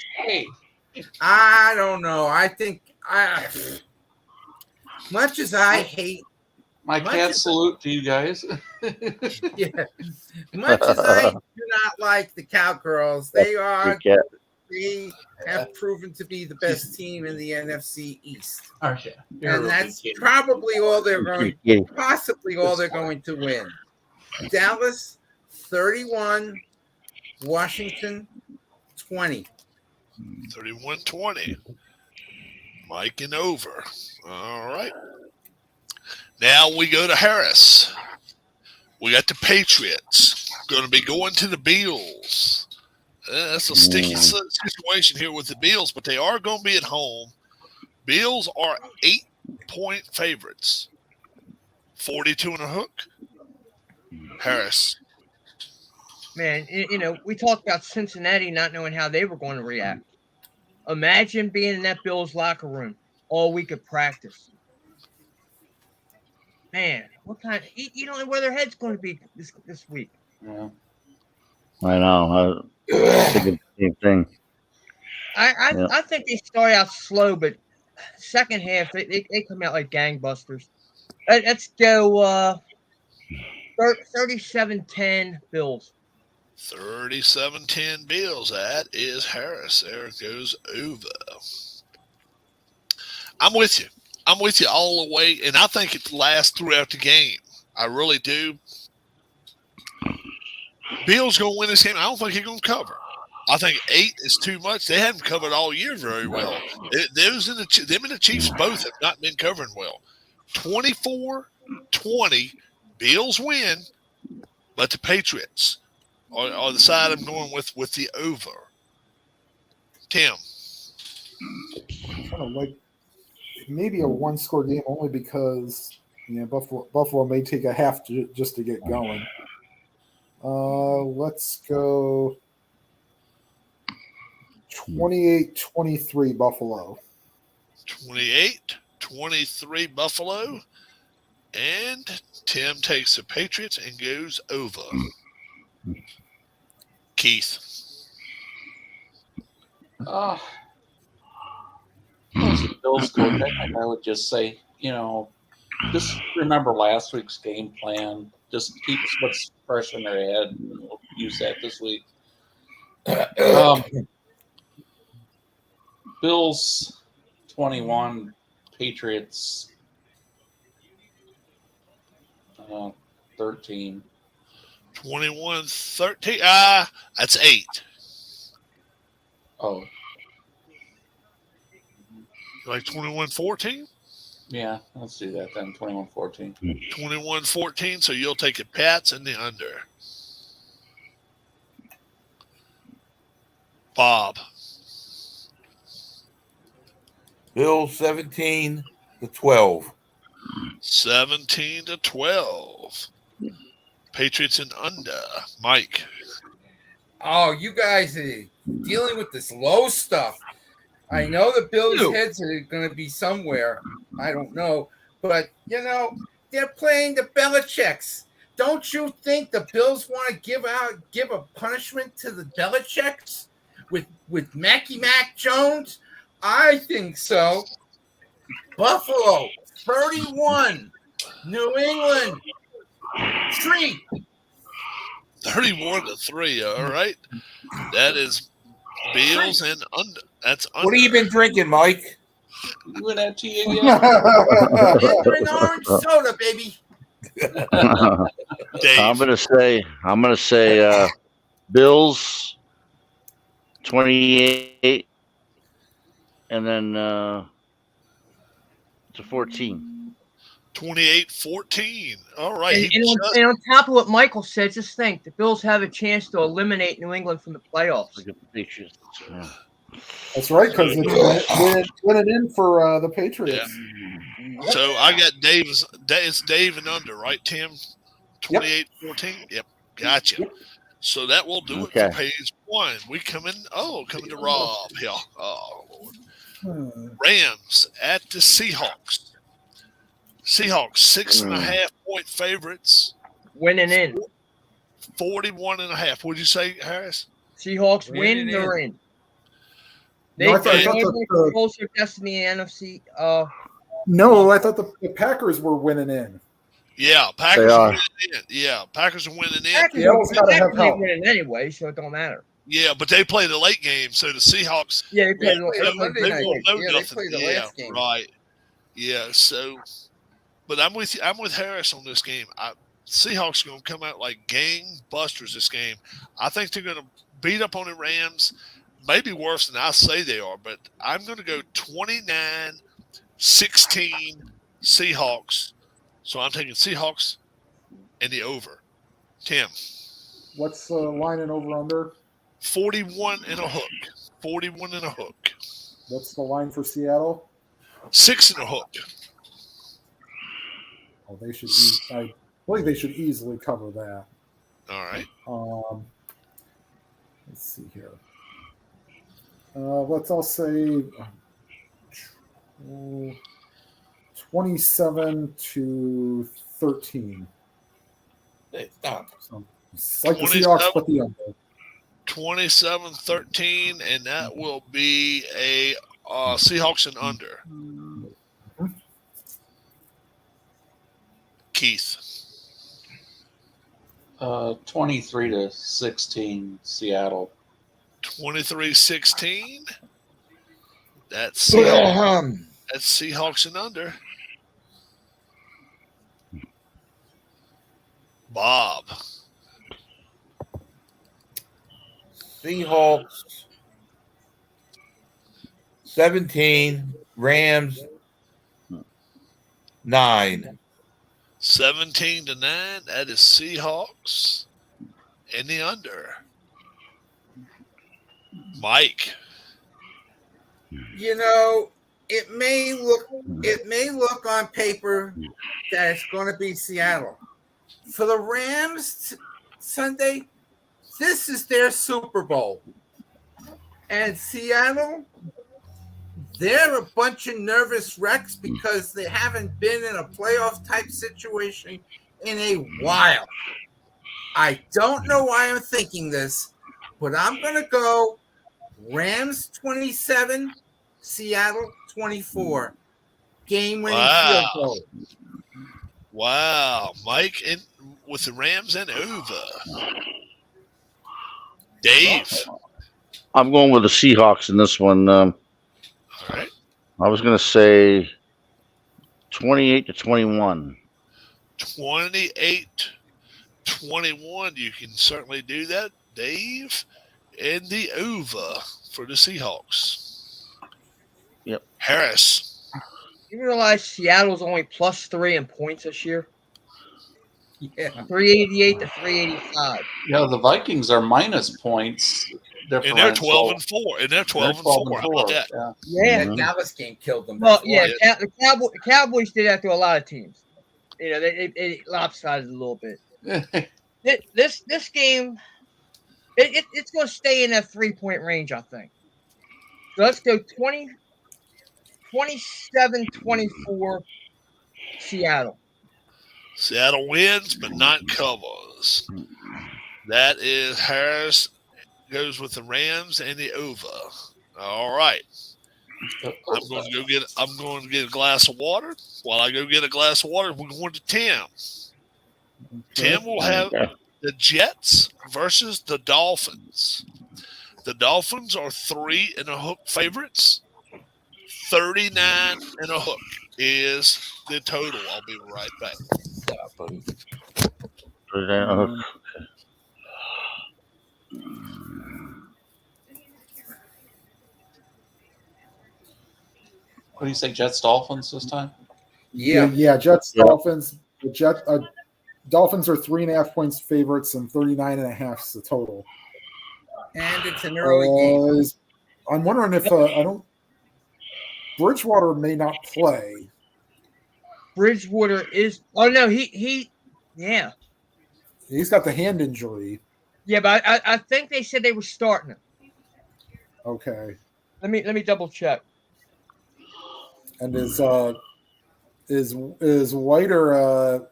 I don't know. I think much as I hate My cat salute to you guys. yeah, much as I do not like the Cowgirls, they are they have proven to be the best team in the NFC East. Aren't you? And that's probably all possibly all they're going to win. Dallas 31, Washington 20. 31-20. Mike and over. All right. Now we go to Harris. We got the Patriots. Going to be going to the Bills. That's a sticky situation here with the Bills, but they are going to be at home. Bills are 8-point favorites. 42 and a hook. Harris. Man, we talked about Cincinnati not knowing how they were going to react. Imagine being in that Bills locker room all week of practice. Man, what kind of, you don't know where their head's going to be this week. Yeah. I know. I think the same thing. I think they start out slow, but second half they come out like gangbusters. Let's go 37-10 Bills. 37-10 Bills. That is Harris. There goes over. I'm with you. I'm with you all the way, and I think it lasts throughout the game. I really do. Bills going to win this game. I don't think he's going to cover. I think 8 is too much. They haven't covered all year very well. Them and the Chiefs both have not been covering well. 24-20, Bills win, but the Patriots are the side I'm going with the over. Tim. Kind of like maybe a one-score game only because Buffalo may take a half just to get going. Let's go 28-23 Buffalo. 28-23 Buffalo. And Tim takes the Patriots and goes over. Keith. Bills coach, I would just say, just remember last week's game plan. Just keep what's fresh in their head, and we'll use that this week. Bills 21, Patriots 13. 21-13. That's 8. Oh. You like 21-14? Yeah, let's do that then. 21-14. 21-14, so you'll take the Pats and the under. Bob. Bills 17-12. 17-12. Patriots and under. Mike. Oh, you guys are dealing with this low stuff. I know the Bills' heads are going to be somewhere. I don't know. But, they're playing the Belichicks. Don't you think the Bills want to give a punishment to the Belichicks with Mackie Mac Jones? I think so. Buffalo, 31. New England, 3. 31-3, all right. That is Bills and under. That's under. What have you been drinking, Mike? You and that tea again? Mandarin orange soda, baby. Dave. I'm gonna say Bills 28 and then to 14. 28-14. All right. And on top of what Michael said, just think the Bills have a chance to eliminate New England from the playoffs. Yeah. That's right, because it's winning in for the Patriots. Yeah. So I got it's Dave and under, right, Tim? 28-14? Yep. Gotcha. Yep. So that will do it for page 1. We coming to Rob here. Oh, Lord. Rams at the Seahawks. Seahawks 6.5-point favorites. Winning in. 41.5. What'd you say, Harris? Seahawks win, they're in. They control their destiny in NFC. No, I thought the Packers were winning in. Yeah, Packers are winning in. Yeah, Packers are winning in. Packers are winning anyway, so it don't matter. Yeah, but they play the late game, so the Seahawks. Yeah, they play They play the Monday They night won't game. know Yeah, they nothing. play the Yeah, last game. right. Yeah, so, but I'm with you. I'm with Harris on this game. Seahawks are going to come out like gangbusters this game. I think they're going to beat up on the Rams, maybe worse than I say they are, but I'm going to go 29-16 Seahawks. So I'm taking Seahawks and the over. Tim. What's the line and over under? 41 and a hook. 41 and a hook. What's the line for Seattle? 6 and a hook. Oh, they should. I believe they should easily cover that. All right. Let's see here. I'll say 27-13. Hey, stop. So it's like the Seahawks, but the under. 27-13, and that will be a Seahawks and under. Keith. 23-16 Seattle. 23-16. That's Seahawks and under. Bob. Seahawks 17, Rams 9. 17-9. That is Seahawks and the under. Mike. You know, it may look on paper that it's going to be Seattle. For the Rams Sunday, this is their Super Bowl. And Seattle, they're a bunch of nervous wrecks because they haven't been in a playoff type situation in a while. I don't know why I'm thinking this, but I'm going to go Rams 27, Seattle 24. Game-winning field goal. Wow. Mike with the Rams and over. Dave. I'm going with the Seahawks in this one. All right. I was going to say 28-21. 28-21. You can certainly do that, Dave. And the over for the Seahawks. Yep. Harris. You realize Seattle's only +3 in points this year? Yeah. 388 to 385. Yeah, the Vikings are minus points. And they're 12-4. And they're 12-4. How about that? Yeah. That Dallas game killed them. Well, yeah, the Cowboys did that to a lot of teams. You know, they lopsided a little bit. This game, it's going to stay in that 3-point range, I think. So let's go 27-24 Seattle. Seattle wins, but not covers. That is Harris goes with the Rams and the over. All right. I'm going to get a glass of water. While I go get a glass of water, we're going to Tim. Tim will have the Jets versus the Dolphins. The Dolphins are 3 and a hook favorites. 39 and a hook is the total. I'll be right back. What do you say, Jets Dolphins this time? Yeah. Jets Dolphins. The Dolphins are 3.5 points favorites and 39.5 is the total. And it's an early game. I'm wondering if Bridgewater may not play. Bridgewater is. Oh no, he. Yeah. He's got the hand injury. Yeah, but I think they said they were starting him. Okay. Let me double check. And is White or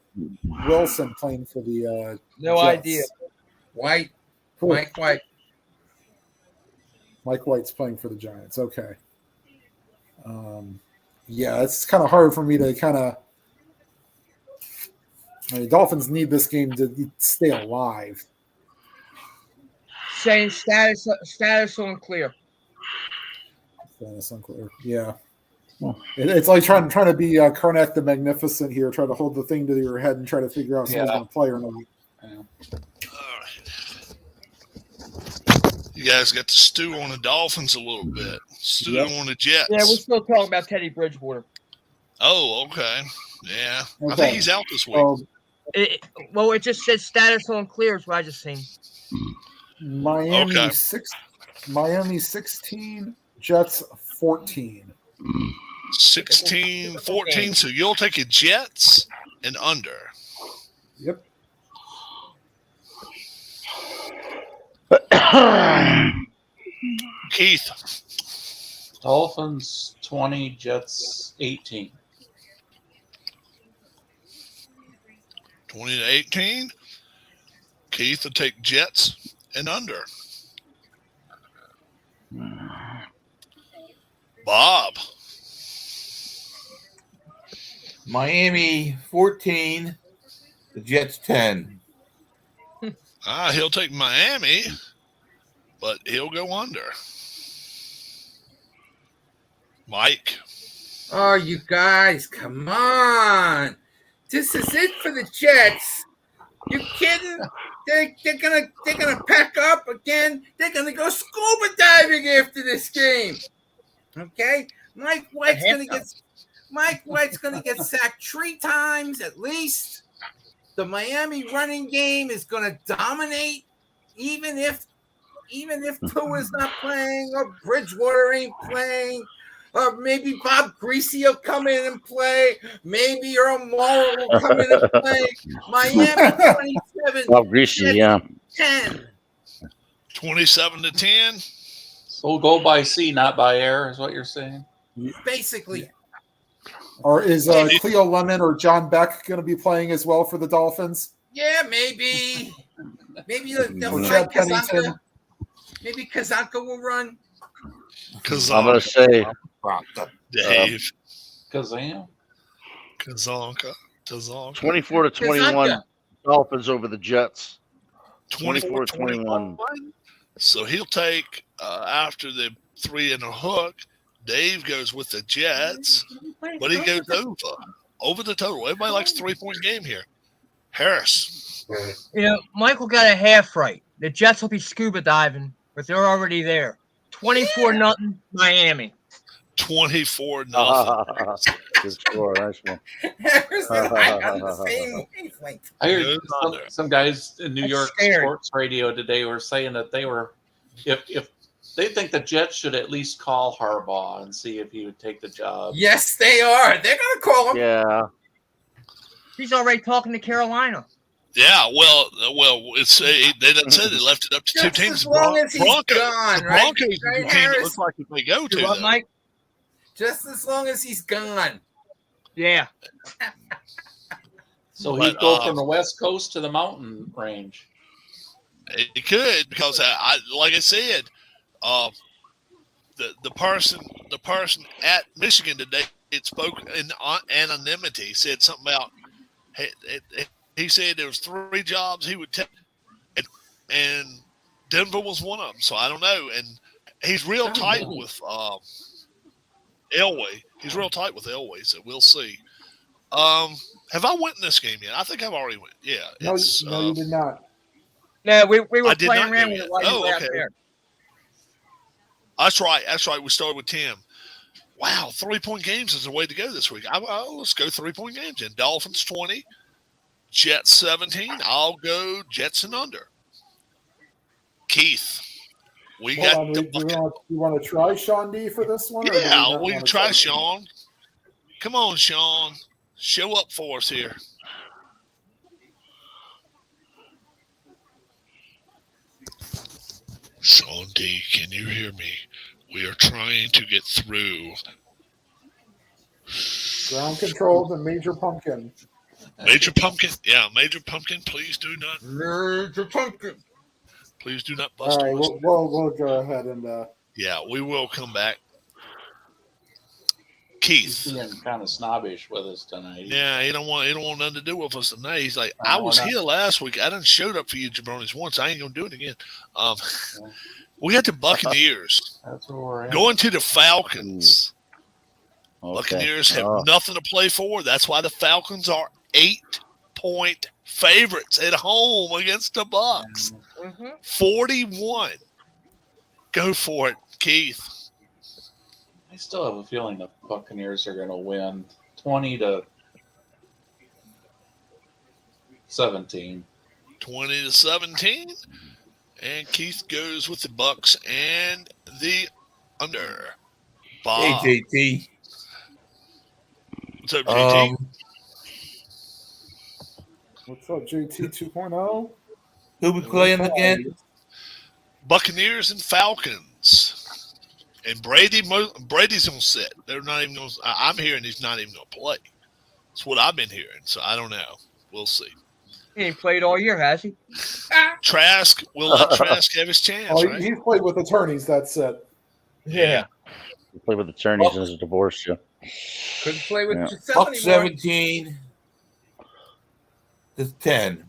Wilson playing for the No Jets? idea. White. Cool. Mike White. Mike White's playing for the Giants. Okay. Yeah, it's kind of hard for me to Dolphins need this game to stay alive. saying status unclear. Status unclear. Yeah. It's like trying to be Karnak the Magnificent here, try to hold the thing to your head and try to figure out if somebody's going to play or not. All right. You guys got to stew on the Dolphins a little bit. Stew on the Jets. Yeah, we're still talking about Teddy Bridgewater. Oh, okay. Yeah. Okay. I think he's out this week. It just said status unclear is what I just seen. Miami 16, Jets 14. 16-14. So you'll take a Jets and under. Yep. Keith. Dolphins 20, Jets 18. 20-18. Keith will take Jets and under. Bob. Miami 14, the Jets 10. He'll take Miami, but he'll go under. Mike. Oh, you guys, come on. This is it for the Jets. You kidding? They're gonna pack up again. They're gonna go scuba diving after this game. Okay? Mike White's gonna get sacked 3 times at least. The Miami running game is gonna dominate, even if Tua's not playing or Bridgewater ain't playing. Or maybe Bob Greasy will come in and play. Maybe Earl Morrow will come in and play. Miami 27. Bob Greasy, yeah. 10. 27-10. So we'll go by sea, not by air, is what you're saying? Basically. Or is Cleo Lemon or John Beck going to be playing as well for the Dolphins? Yeah, maybe. Maybe they'll Or fight Chad Kazanka. Pennington? Maybe Kazanka will run. I'm going to say Dave. Kazam? Kazanka. 24-21 Dolphins over the Jets. 24-21. So he'll take, after the 3 and a hook, Dave goes with the Jets, but he goes over the total. Everybody likes 3-point game here. Harris. Michael got a half right. The Jets will be scuba diving, but they're already there. 24-0 Miami. 24-0. Good score. Nice one. Harris and Mike on the same wavelength. I heard some guys in New York sports radio today were saying that they were, if they think the Jets should at least call Harbaugh and see if he would take the job. Yes, they are. They're going to call him. Yeah. He's already talking to Carolina. Yeah, well, it's they said they left it up to 2 teams. As long as he's gone, right? Broncos is the team it looks like if they go to. What, Mike? Just as long as he's gone. Yeah. So he'd go from the West Coast to the mountain range. He could, because I like I said, the person at Michigan today, it spoke in anonymity, said something about he said there was 3 jobs he would take, and Denver was one of them. So I don't know, and he's real tight with Elway. He's real tight with Elway, so we'll see. Have I went in this game yet? I think I've already went. Yeah. No, you did not. No, we were playing around with it while you were out okay. there. That's right. We started with Tim. Wow, 3-point games is the way to go this week. Let's go 3-point games. And Dolphins 20, Jets 17. I'll go Jets and under. Keith, we got the bucket. You want to try Sean D for this one? Yeah, we can try Sean. Come on, Sean. Show up for us here. Sean D, can you hear me? We are trying to get through. Ground control and Major Pumpkin. Major Pumpkin, Major Pumpkin, please do not. Major Pumpkin. Please do not bust. All right, we'll go ahead and. Yeah, we will come back. Keith. He's being kind of snobbish with us tonight. Yeah, he don't want nothing to do with us tonight. He's like, I was here last week. I done showed up for you jabronis once. I ain't gonna do it again. We got the Buccaneers. That's where we're at. Going to the Falcons. Okay. Buccaneers have nothing to play for. That's why the Falcons are 8-point favorites at home against the Bucs. 41. Go for it, Keith. I still have a feeling the Buccaneers are going to win 20-17. 20-17. And Keith goes with the Bucs and the under. Bob. Hey, JT. What's up, JT? What's up, JT 2.0? Who we playing again? Buccaneers and Falcons. And Brady's gonna sit. They're not even gonna. I'm hearing he's not even gonna play. That's what I've been hearing. So I don't know. We'll see. He ain't played all year, has he? Trask will let Trask have his chance. Oh, right? he's played with attorneys. That's it. Yeah. He played with attorneys in his divorce. Yeah. Couldn't play with yourself Buck anymore. 17 to 10.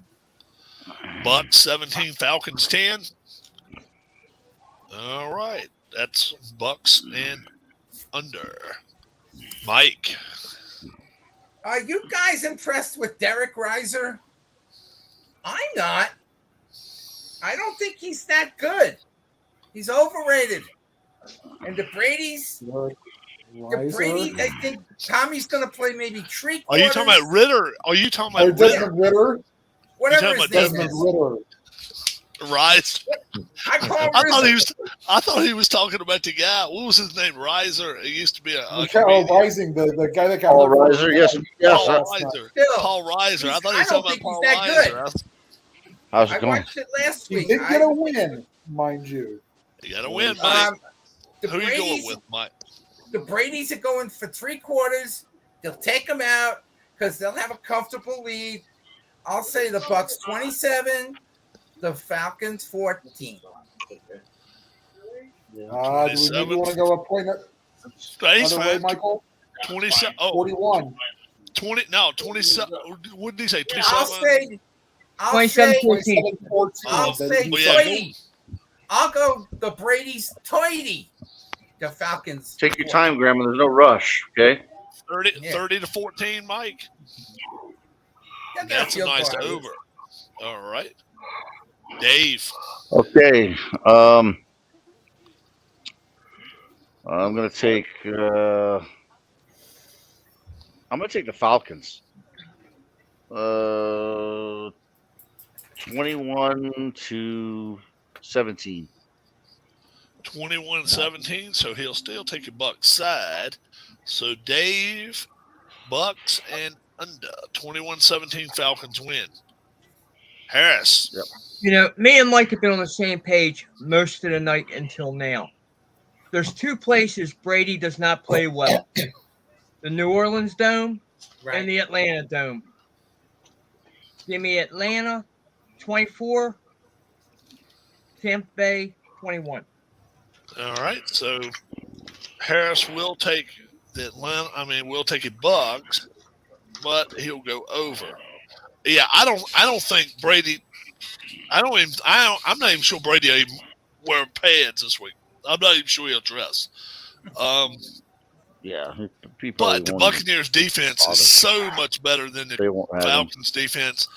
Bucks 17, Falcons 10. All right, that's Bucks and under. Mike. Are you guys impressed with Derek Reiser? I'm not. I don't think he's that good. He's overrated. And the Brady's, I think Tommy's going to play maybe 3 Are quarters. you talking about Ritter? Are you talking about Desmond Ritter? Whatever you his talking name about is. Ritter. Rise? I call him I thought he was talking about the guy. What was his name? Riser. He used to be a Rising, the guy that got Paul Reiser, yes. Paul Reiser. Paul Reiser. I thought he was talking about Paul Reiser. How's it I going? watched it last He week. did get a win, mind you. You got to win, Mike. The Who are you going Brady's, with, Mike? the Brady's are going for 3 quarters. They'll take them out because they'll have a comfortable lead. I'll say the Bucks 27, the Falcons 14. Do we maybe want to go a point other way, Michael? 27. 41. 20. No, 27. What did he say? 27. I'll say 27-14. 14. I'll say Toity. I'll go the Brady's Toity. The Falcons. Take your time, Grandma. There's no rush. Okay. 30 to 14, Mike. That's a nice over. All right. Dave. Okay. I'm gonna take. I'm gonna take the Falcons. 21 to 17. 21-17, so he'll still take a Bucks side. So Dave, Bucks, and under. 21-17, Falcons win. Harris. Yep. You know, me and Mike have been on the same page most of the night until now. There's 2 places Brady does not play well. The New Orleans Dome and the Atlanta Dome. Give me Atlanta 24, Tampa Bay 21. All right, so Harris will take the Atlanta. We'll take a Bucks, but he'll go over. Yeah, I don't think Brady. I'm not even sure Brady will even wear pads this week. I'm not even sure he'll dress. Yeah, but the Buccaneers defense is so much better than the Falcons defense.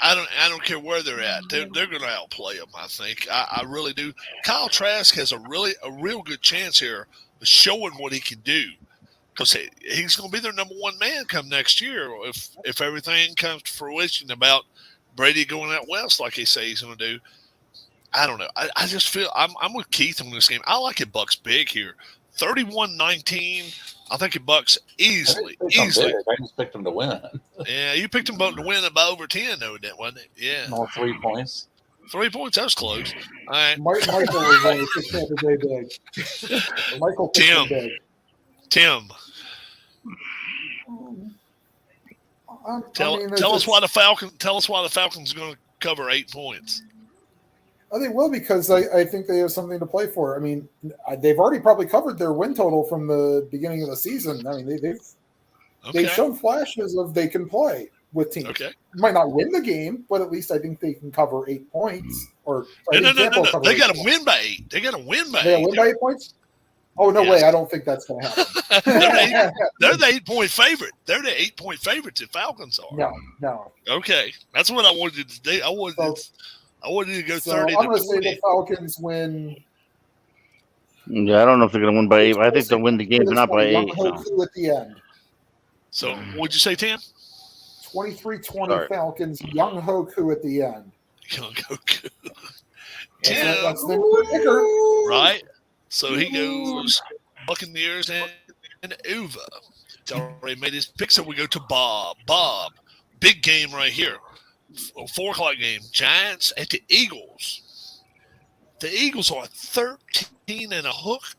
I don't care where they're at. They're going to outplay them. I think. I really do. Kyle Trask has a real good chance here of showing what he can do, because he's going to be their number 1 man come next year if everything comes to fruition about Brady going out west like he says he's going to do. I don't know. I just feel I'm with Keith on this game. I like it Bucks big here. 31-19. I think it Bucks easily. I just picked them to win. Yeah, you picked them both to win by over 10, though, wasn't it? Yeah. No, 3 points. 3 points. That was close. All right. Michael was only 6 Tampa Bay big. Michael big. Tim. Tell us why the Falcons are going to cover 8 points. Oh, they will because I think they have something to play for. I mean, they've already probably covered their win total from the beginning of the season. I mean, they've shown flashes of they can play with teams. Okay. Might not win the game, but at least I think they can cover 8 points. Or No. They got to win by 8. They got to win by 8. They win by 8 points? Oh, no way. I don't think that's going to happen. They're the 8-point favorite. They're the 8-point favorites if Falcons are. No. Okay. That's what I wanted to do. I wanted to go 30 I'm going to to say the Falcons win. Yeah, I don't know if they're going to win by 8. I think they'll win the game, but not by 8. No. At the end. So, what'd you say, Tim? 23-20 Falcons, Young Hoku at the end. Young Hoku. That's the kicker. Right? So he goes Buccaneers and Uva. He's already made his pick, so we go to Bob. Bob, big game right here. 4 o'clock game. Giants at the Eagles. The Eagles are 13 and a hook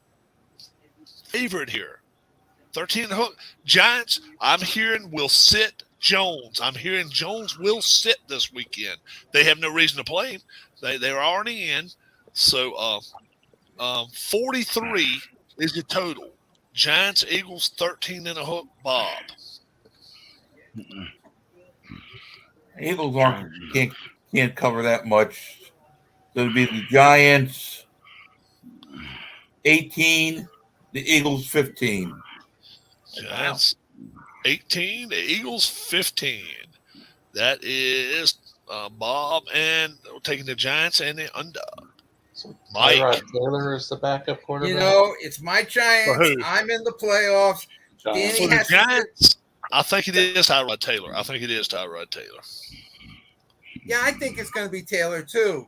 favorite here. 13 and a hook. Giants, I'm hearing, will sit Jones. I'm hearing Jones will sit this weekend. They have no reason to play him. They're already in. So 43 is the total. Giants, Eagles, 13 and a hook. Bob. Eagles can't cover that much. So it'd be the Giants 18, the Eagles 15. Giants 18, the Eagles 15. That is Bob, and we're taking the Giants and the under. So Mike Taylor is the backup quarterback. You know, it's my Giants. I'm in the playoffs. Giants. For the Giants, I think it is Tyrod Taylor. Yeah, I think it's going to be Taylor too.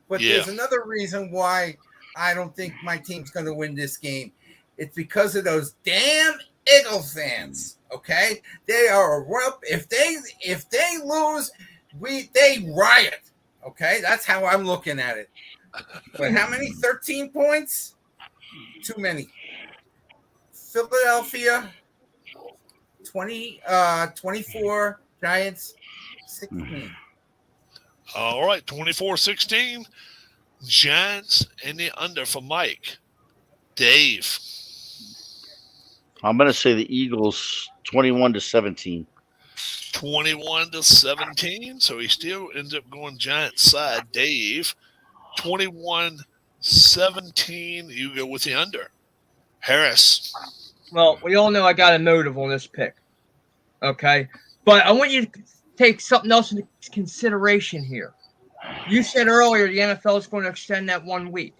But there's another reason why I don't think my team's going to win this game. It's because of those damn Eagle fans. Okay, they are if they lose, they riot. Okay, that's how I'm looking at it. But how many? 13 points? Too many. Philadelphia 24, Giants 16. All right, 24-16. Giants and the under for Mike. Dave. I'm going to say the Eagles 21-17. 21-17. So he still ends up going Giants side. Dave, 21-17. You go with the under. Harris. Well, we all know I got a motive on this pick. Okay. But I want you to take something else into consideration here. You said earlier the NFL is going to extend that 1 week.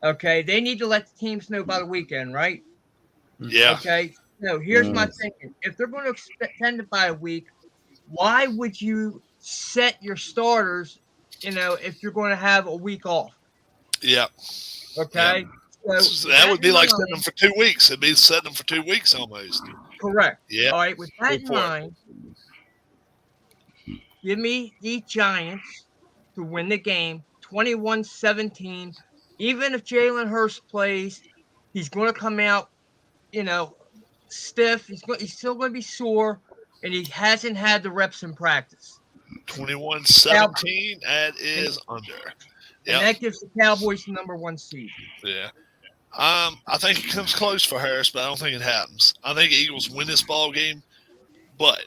Okay. They need to let the teams know by the weekend, right? Yeah. Okay. No, here's my thinking. If they're going to extend it by a week, why would you set your starters, if you're going to have a week off? Yeah. Okay. Yeah. So that would be like setting them for 2 weeks. It'd be setting them for 2 weeks almost. Correct. Yeah. All right. With that in mind, give me the Giants to win the game 21-17. Even if Jalen Hurts plays, he's going to come out, stiff. He's still going to be sore, and he hasn't had the reps in practice. 21-17, that is under. And that gives the Cowboys the number 1 seed. Yeah. I think it comes close for Harris, but I don't think it happens. I think Eagles win this ball game, but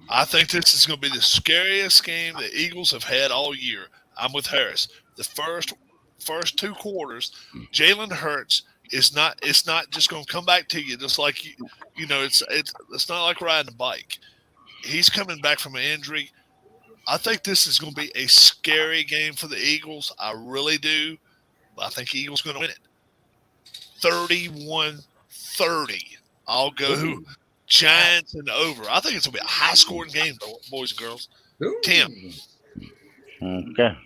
I think this is going to be the scariest game the Eagles have had all year. I'm with Harris. The first 2 quarters, Jalen Hurts it's not just going to come back to you just like it's not like riding a bike. He's coming back from an injury. I think this is going to be a scary game for the Eagles. I really do. But I think the Eagles are going to win it. 31-30. I'll go Giants and over. I think it's going to be a high-scoring game, boys and girls. Ooh. Tim. Okay.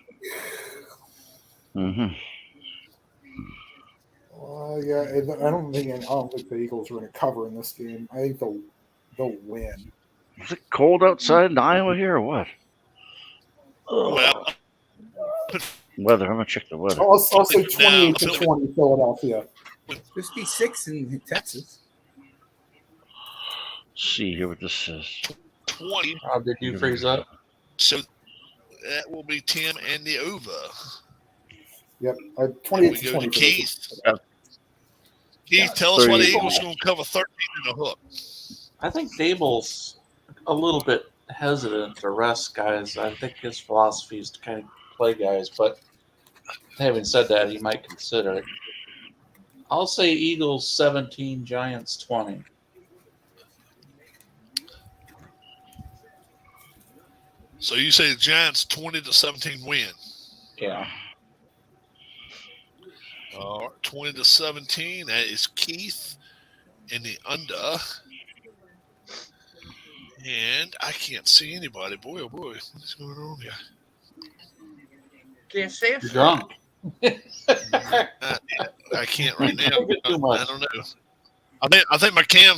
Mm-hmm. Yeah, I don't think the Eagles are going to cover in this game. I think they'll win. Is it cold outside in Iowa here or what? Well, weather. I'm going to check the weather. I'll say 28-20 Philadelphia. 56 in Texas. Let's see here what this says. 20. How did you freeze up? So that will be Tim and the over. Yep, We 28 to go 20. to for Keith. Okay. Keith, tell us why the 38. Eagles are going to cover 13 in the hook. I think Dable's a little bit hesitant to rest guys. I think his philosophy is to kind of play guys, but having said that, he might consider it. I'll say Eagles 17, Giants 20. So you say the Giants 20-17 win. Yeah. 20-17. That is Keith in the under. And I can't see anybody. Boy, oh boy, what's going on here? Can't say it. You're drunk. I can't right now. Don't get too much. I don't know. I think my cam.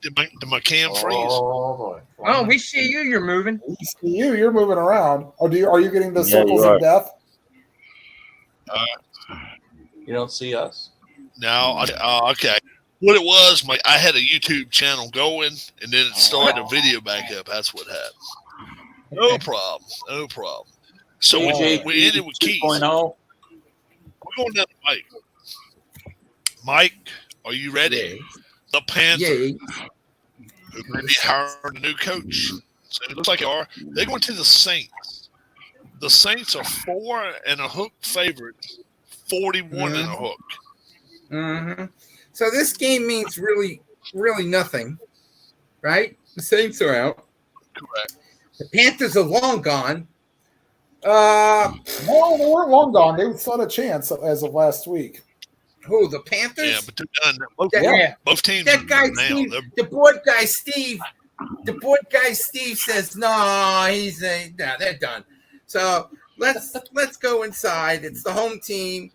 Did my cam freeze? Oh boy. Oh, we see you. You're moving. We see you. You're moving around. Are you getting the Yeah, circles you are. of death? You don't see us. No. Okay. What it was, I had a YouTube channel going, and then it started a video back up. That's what happened. No problem. No problem. So we ended with Keith. 2.0. We're going down to Mike. Mike, are you ready? The Panthers, Yay. who may be hiring a new coach. So it looks like they are. They're going to the Saints. The Saints are 4 and a hook favorites, 41 and a hook. Mm-hmm. So this game means really, really nothing, right? The Saints are out. Correct. The Panthers are long gone. No, they weren't long gone. They still had a chance as of last week. Who, the Panthers? Yeah, but they're done. Both, Yeah. both teams That are guy done now. Steve, They're- the board guy Steve says no. They're done. So let's go inside. It's the home team.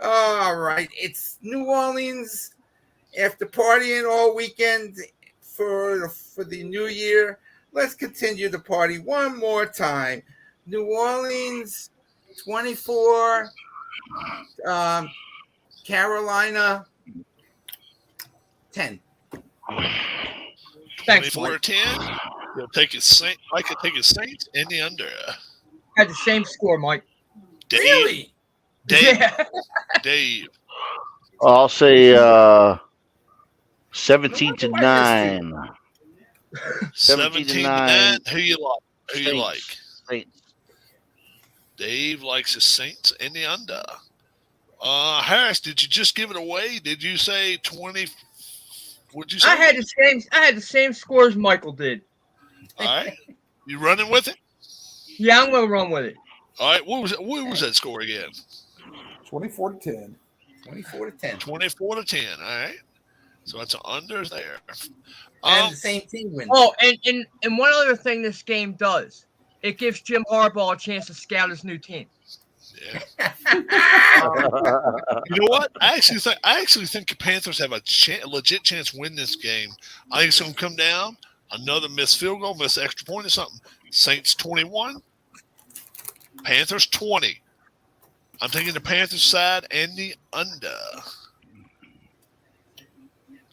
All right, it's New Orleans after partying all weekend for the New Year. Let's continue the party one more time. New Orleans 24. Carolina 10. Thanks, 24 Mike. 10. You'll take his Saints. I could take his Saints in the under. Had the same score, Mike. Dave, Really? Dave, Yeah. Dave. I'll say 17 to No wonder why 9. 17 to 9. Who you like? Who you Saints. like? Saints. Dave likes his Saints in the under. Harris, did you just give it away? Did you say 20? What'd you say? I had the same score as Michael did. All right. You running with it? Yeah, I'm gonna run with it. All right. What was that score again? 24 to 10. 24 to 10. 24 to 10. All right. So that's an under there. And the same team wins. Oh, and one other thing this game does, it gives Jim Harbaugh a chance to scout his new team. Yeah. You know what? I actually think the Panthers have a legit chance to win this game. I think it's going to come down another missed field goal, missed extra point or something. Saints 21, Panthers 20. I'm taking the Panthers side and the under.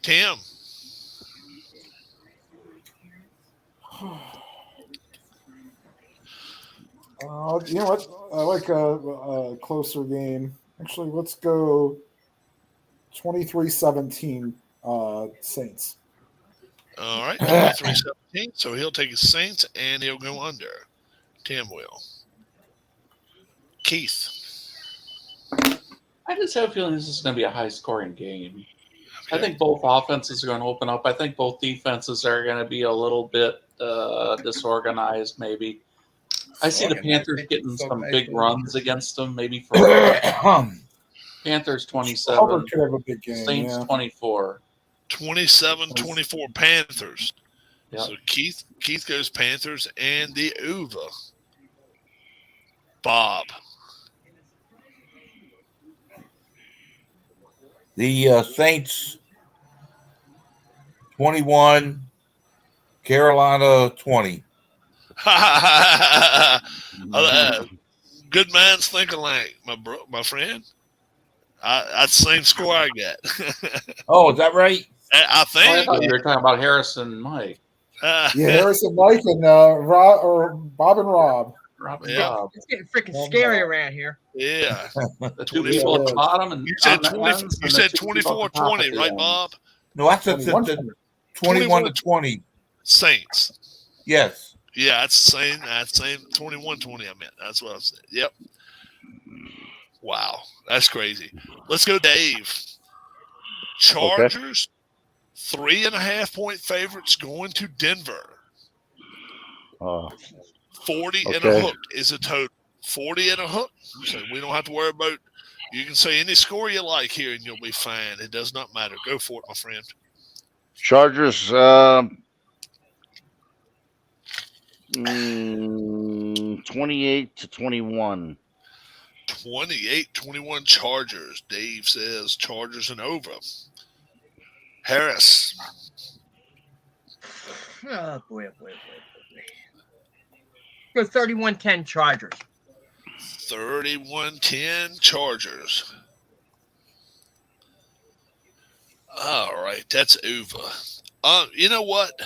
Tim. You know what? I like a closer game. Actually, let's go 23-17 Saints. All right, 23-17. So he'll take his Saints and he'll go under. Tim will. Keith. I just have a feeling this is going to be a high-scoring game. I think both offenses are going to open up. I think both defenses are going to be a little bit disorganized, maybe. I see the Panthers getting some big runs against them, maybe for Panthers 27, Hubbard could have a big game. Saints Yeah. 24. 27-24 Panthers. Yep. So Keith goes Panthers and the over. Bob. The Saints 21, Carolina 20. Good minds think alike, my friend. That's the same score I got. Oh, is that right? I I think. thought you were talking about Harrison and Mike. Yeah, Harrison, Mike, and Bob and Rob. Robin Yeah. Bob. It's getting freaking scary around here. Yeah. The two people at the bottom and You said on the 20. ends You and said the two people at the top 24-20, at the right, ends. Bob? No, that's the 21 to 20. Saints. Yes. Yeah, that's the same. That's the same. 21-20. I meant. That's what I said. Yep. Wow, that's crazy. Let's go, Dave. Chargers, 3.5-point favorites going to Denver. 40 and a hook is a total. 40 and a hook. So we don't have to worry about. You can say any score you like here, and you'll be fine. It does not matter. Go for it, my friend. Chargers, 28 to 21. 28-21 Chargers. Dave says Chargers and over. Harris. Oh, boy. Go 31-10 Chargers. 31-10 Chargers. All right, that's over. You know what?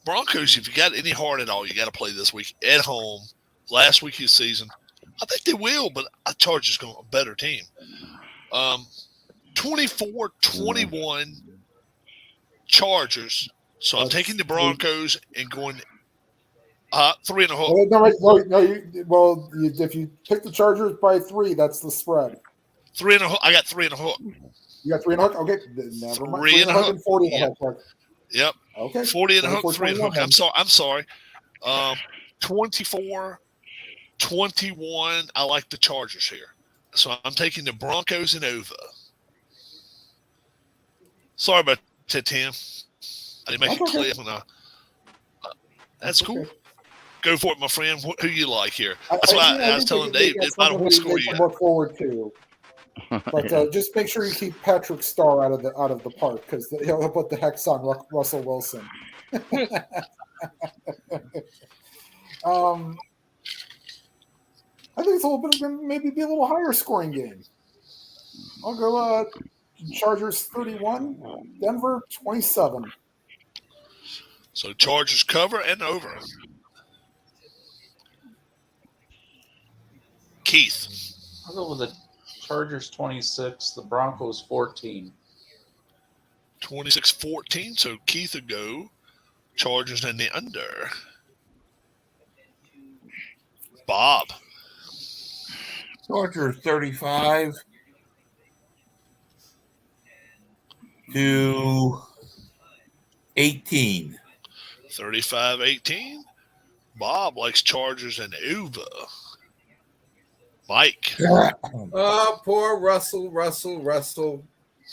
Broncos, if you got any heart at all, you got to play this week at home. Last week of the season. I think they will, but Chargers going a better team. 24-21 Chargers. So I'm taking the Broncos and going 3.5. Well, if you pick the Chargers by 3, that's the spread. 3.5. I got 3.5. You got 3.5. Okay, never mind. 3.5 and 40.5. Yep. Okay. 40 and a hook, 3 and a hook. I'm sorry. 24-21. I like the Chargers here. So I'm taking the Broncos and over. Sorry about that, Tim. I didn't make it clear. That's cool. Okay. Go for it, my friend. Who you like here? That's why I was telling Dave. It matter what score you got. Look forward to. But just make sure you keep Patrick Starr out of the park because he'll put the hex on Russell Wilson. I think it's a little bit of maybe be a little higher scoring game. I'll go Chargers 31, Denver 27. So Chargers cover and over. Keith. I'll go with the Chargers 26, the Broncos 14. 26-14. So Keith will go Chargers and the under. Bob. Chargers 35 to 18. 35-18. Bob likes Chargers and over. Mike. Oh, poor Russell.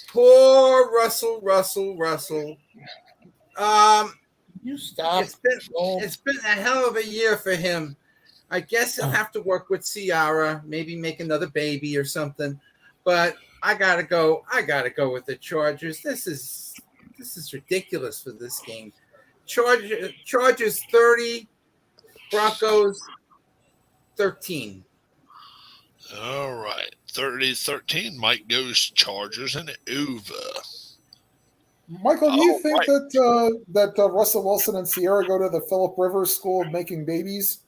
Poor Russell. You stop. It's been a hell of a year for him. I guess he'll have to work with Ciara, maybe make another baby or something. But I gotta go with the Chargers. This is ridiculous for this game. Chargers 30, Broncos 13. All right. 30-13. Mike goes Chargers and over. Michael, do you think that Russell Wilson and Ciara go to the Philip Rivers School of Making Babies?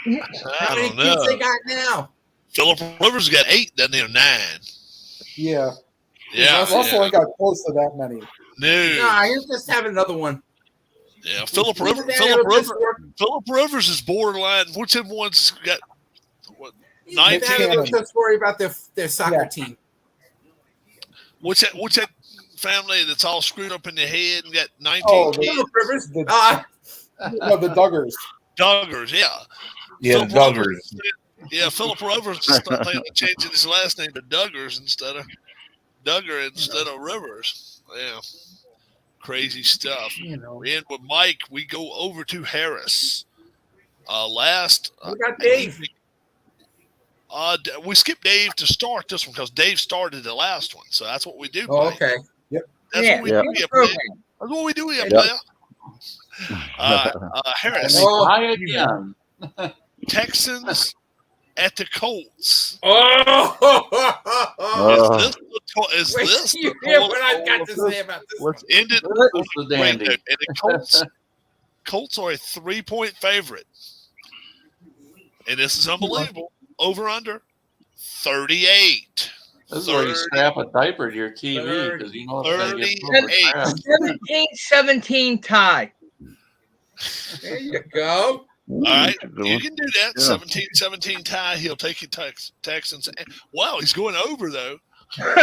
How many kids they got now? Philip Rivers got 8, doesn't he? 9. Yeah. Yeah. Russell ain't got close to that many. No, he'll just have another one. Yeah, Philip Rivers is borderline. Which one's got what? 19. Just worry about their soccer team. What's that family that's all screwed up in the head and got 19 kids? Philip Rivers. The Duggars. Duggars, yeah. Yeah, Duggars. Yeah, Philip Rivers is thinking of changing his last name to Duggars instead of Rivers. Yeah. Crazy stuff. And with Mike, we go over to Harris. We got Dave. We skipped Dave to start this one because Dave started the last one. So that's what we do. Oh, okay. Yep. That's what we do. That's what we do here, player. Harris. Hi again. Texans at the Colts. Is this you hear what I've got to say about this? What's ended? The dandy. And the Colts are a 3-point favorite. And this is unbelievable. Over under 38. This is where you strap a diaper to your TV because you know it's going to get 38. overcrowded. 17-17 tie. There you go. All right, you can do that. 17-17 tie. He'll take you Texans. Wow, he's going over though. No,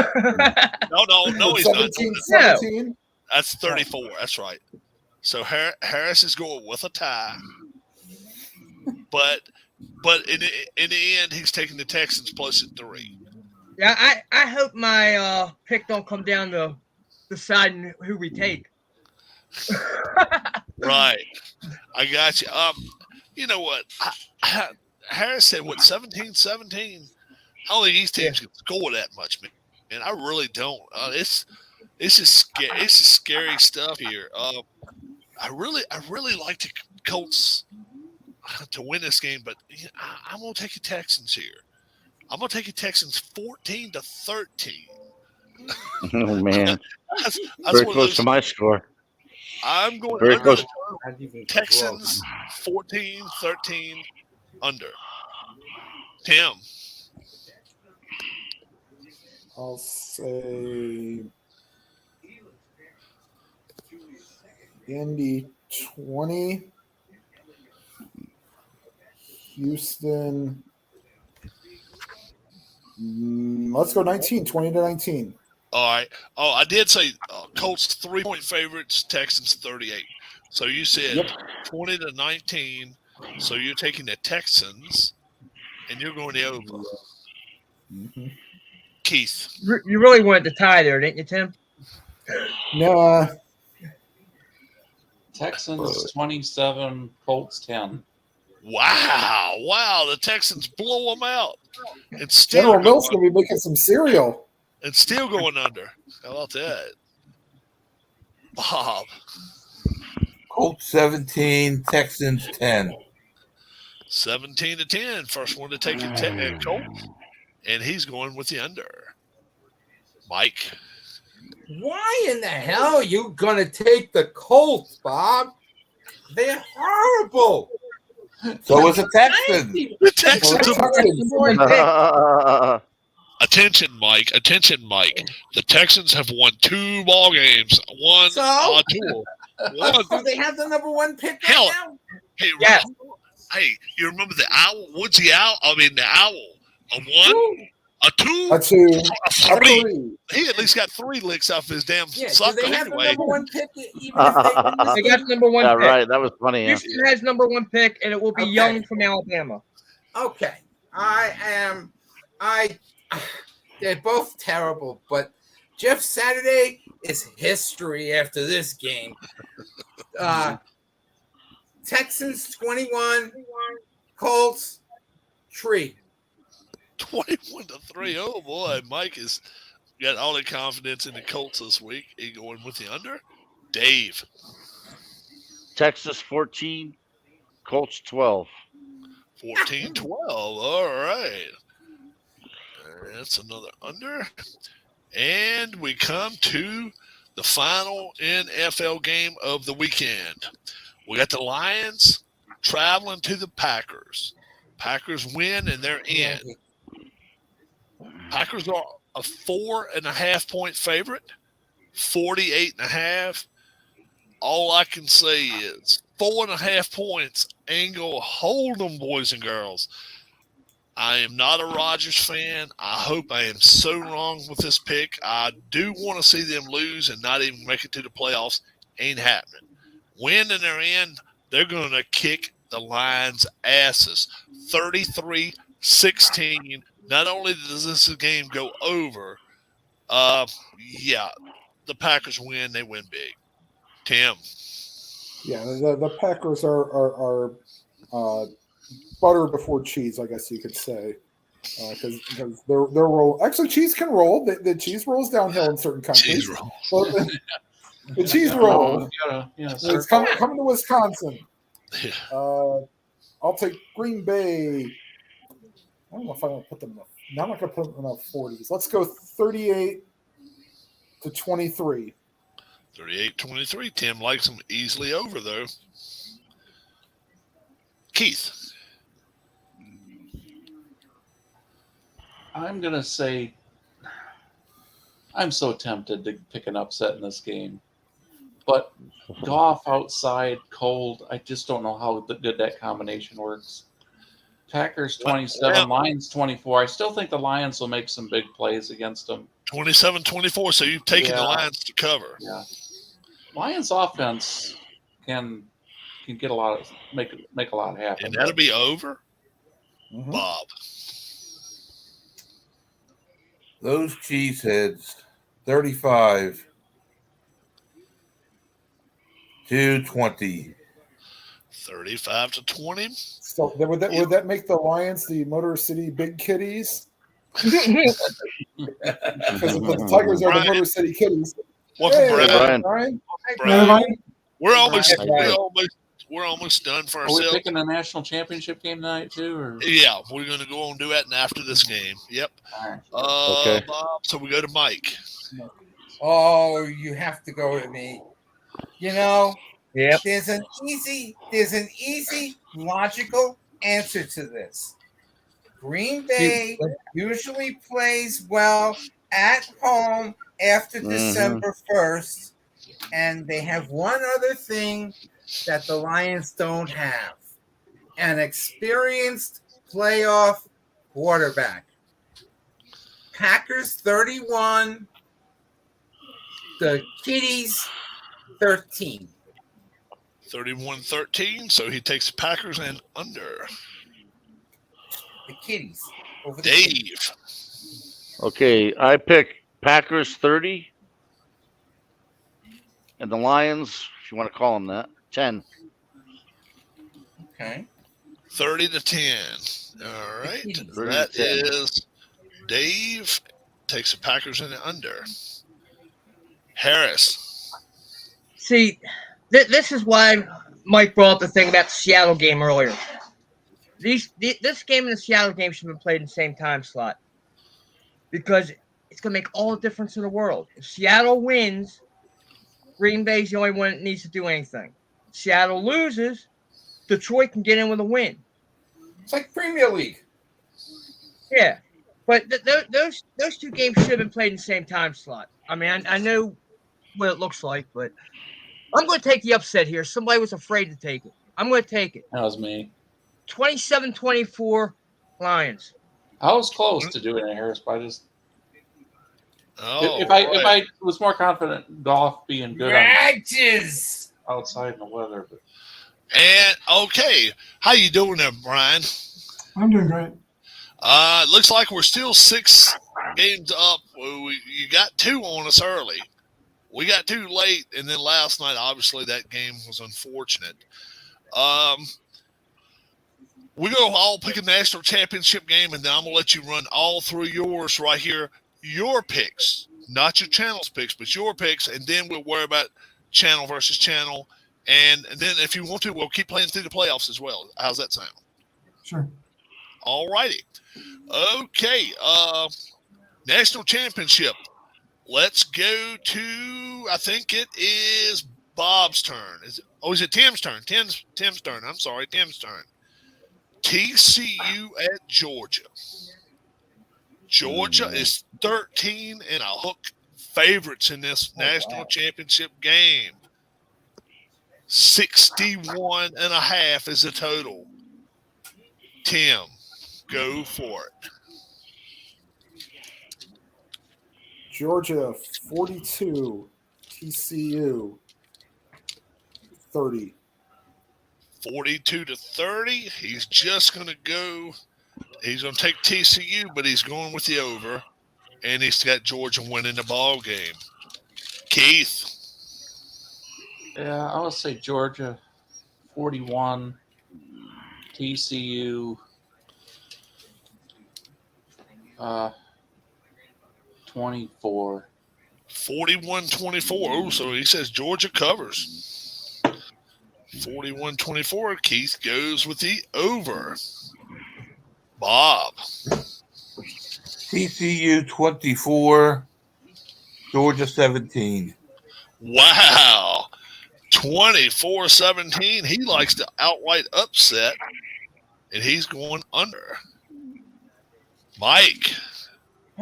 he's not. 17-17. That's 34. That's right. So Harris is going with a tie, but in the end, he's taking the Texans plus at 3. Yeah, I hope my pick don't come down to deciding who we take. Right. I got you. You know what? Harris said, 17-17? I don't think these teams can score that much, man. And I really don't. It's just scary. It's just scary stuff here. I really like the Colts to win this game, but I'm gonna take the Texans here. I'm gonna take the Texans 14-13. Oh man, that's very close to my score. I'm going very under close. Texans 14-13 under. Tim. I'll say Indy 20, Houston. Let's go 19, 20-19. All right. Oh, I did say Colts 3-point favorites, Texans 38. So you said 20-19. So you're taking the Texans, and you're going the over. Mm-hmm. Keith. You really wanted to tie there, didn't you, Tim? No. Texans 27, Colts 10. Wow. The Texans blow them out. It's still General Mills going to be making some cereal. It's still going under. How about that? Bob. Colts 17, Texans 10. 17-10. First one to take a Colts. And he's going with the under. Mike. Why in the hell are you going to take the Colts, Bob? They're horrible. So is the Texans. The Texans are Attention, Mike. The Texans have won 2 ball games. One. So? 2. Do they have the number 1 pick Hell, right now? Hey, Yeah. Hey, you remember the owl? Woodsy Owl? I mean, the owl. A 1, a 2, A 2, a 3. He at least got 3 licks off his damn sucker do they have anyway. the number 1 pick even if they win this They got number 1 Yeah, pick. right. That was funny. Yeah. Houston has number 1 pick, and it will be Okay. Young from Alabama. Okay. They're both terrible, but Jeff Saturday is history after this game. Texans 21, Colts 3. 21-3. Oh boy, Mike has got all the confidence in the Colts this week. He going with the under. Dave. Texas 14, Colts 12. 14-12. All right. That's another under. And we come to the final NFL game of the weekend. We got the Lions traveling to the Packers. Packers win and they're in. Packers are a 4.5-point favorite, 48.5. All I can say is 4.5 points ain't gonna hold them, boys and girls. I am not a Rodgers fan. I hope I am so wrong with this pick. I do want to see them lose and not even make it to the playoffs. Ain't happening. Win and they're in, they're going to kick the Lions' asses. 33-16. Not only does this game go over, the Packers win. They win big. Tim. Yeah, the Packers are butter before cheese, I guess you could say, because they're roll. Actually, cheese can roll. The cheese rolls downhill in certain countries. Cheese roll. But the cheese roll. It's coming to Wisconsin. Yeah. I'll take Green Bay. I don't know if I'm going to put them. Now I'm not going to put them in the 40s. Let's go 38-23. 38-23. Tim likes them easily over, though. Keith. I'm going to say I'm so tempted to pick an upset in this game. But Goff outside, cold, I just don't know how good that combination works. Packers 27, Lions 24. I still think the Lions will make some big plays against them. 27-24, so you've taken the Lions to cover. Yeah. Lions offense can get a lot of make a lot happen. And that'll be over. Mm-hmm. Bob. Those cheeseheads, 35 to 20. 35 to 20. So would that make the Lions the Motor City Big Kitties? Because the Tigers are the Motor City Kitties. Welcome, Brian. Brian. We're almost done for Are ourselves. we picking a national championship game tonight too? Or? Yeah, we're going to go on and do that after this game. Yep. All right. Bob, so we go to Mike. Oh, you have to go with me. You know, there's an easy, logical answer to this. Green Bay usually plays well at home after December 1st, and they have one other thing that the Lions don't have: an experienced playoff quarterback. Packers 31, the Kitties 13. 31-13, so he takes the Packers and under. The Kitties. Over the Dave. Kitties. Okay, I pick Packers 30 and the Lions, if you want to call them that, 10. Okay. 30 to 10. All right. That is Dave takes the Packers in the under. Harris. See, this is why Mike brought up the thing about the Seattle game earlier. This game and the Seattle game should have been played in the same time slot because it's going to make all the difference in the world. If Seattle wins, Green Bay's the only one that needs to do anything. If Seattle loses, Detroit can get in with a win. It's like Premier League. Yeah, but those two games should have been played in the same time slot. I mean, I know what it looks like, but I'm going to take the upset here. Somebody was afraid to take it. I'm going to take it. That was me. 27-24 Lions. I was close to doing it, Harris, but I just if right. I was more confident Goff being good outside in the weather. But. And okay, how you doing there, Brian? I'm doing great. Looks like we're still 6 games up. You got 2 on us early. We got 2 late, and then last night, obviously, that game was unfortunate. We're going to all pick a national championship game, and then I'm going to let you run all through yours right here. Your picks, not your channel's picks, but your picks, and then we'll worry about channel versus channel. And then if you want to, we'll keep playing through the playoffs as well. How's that sound? Sure. All righty. Okay. National championship. Let's go to, I think it is Bob's turn. Is it Tim's turn? Tim's turn. I'm sorry, Tim's turn. TCU at Georgia. Georgia is 13 and a hook favorites in this national championship game. 61 and a half is the total. Tim, go for it. Georgia 42, TCU 30. 42 to 30. He's just going to go. He's going to take TCU, but he's going with the over, and he's got Georgia winning the ball game. Keith. Yeah, I would say Georgia 41, TCU 24. 41-24. Oh, so he says Georgia covers. 41-24. Keith goes with the over. Bob. TCU 24, Georgia 17. Wow. 24-17. He likes to outright upset, and he's going under. Mike.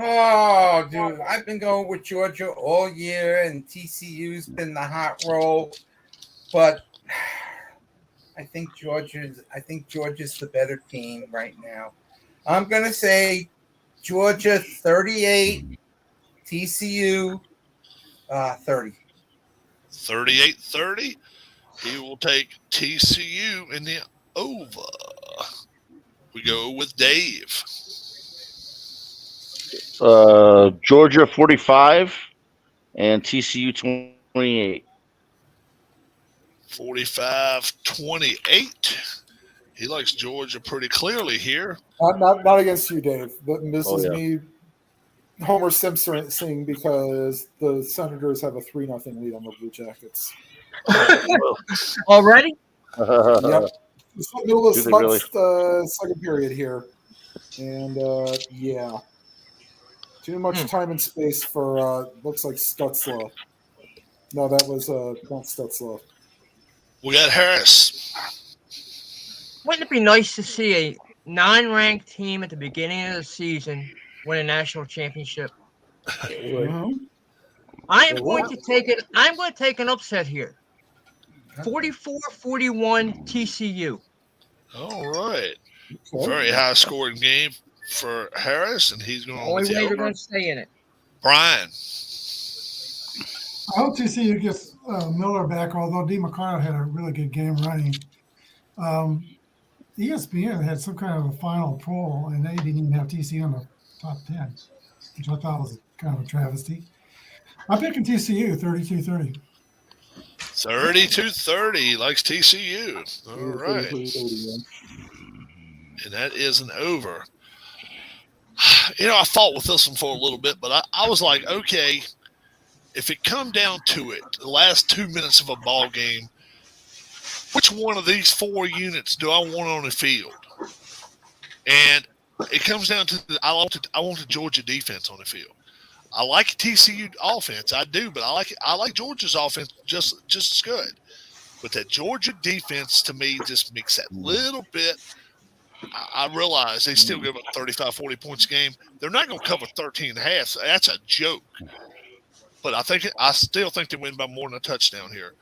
Oh, dude, I've been going with Georgia all year, and TCU's been the hot roll. But I think Georgia's the better team right now. I'm gonna say Georgia 38, TCU 30. 38-30. He will take TCU in the over. We go with Dave. Georgia 45 and TCU 28. 45-28. He likes Georgia pretty clearly here. Not against you, Dave. This Oh, is yeah. me, Homer Simpson, because the Senators have a 3-0 lead on the Blue Jackets. Already? Yep. It's the middle of Do they the really? second period here. And, yeah. Too much time and space for, looks like Stutzla. No, that was not Stutzla. We got Harris. Wouldn't it be nice to see a non-ranked team at the beginning of the season win a national championship? Mm-hmm. I'm going to take an upset here. 44-41 TCU. All right. Okay. Very high scoring game for Harris, and he's going Only with the way they're over. going to stay in it. Brian. I hope TCU gets Miller back, although D. McCarter had a really good game running. ESPN had some kind of a final poll, and they didn't even have TCU in the top 10, which I thought was kind of a travesty. I'm picking TCU 32-30. 32-30 likes TCU. All right. And that is an over. I fought with this one for a little bit, but I was like, okay, if it come down to it, the last 2 minutes of a ball game, which one of these four units do I want on the field? And it comes down to I want the Georgia defense on the field. I like TCU offense, I do, but I like Georgia's offense just as good. But that Georgia defense to me just makes that little bit. I realize they still give up 35, 40 points a game. They're not going to cover 13 and a half. So that's a joke. But I still think they win by more than a touchdown here.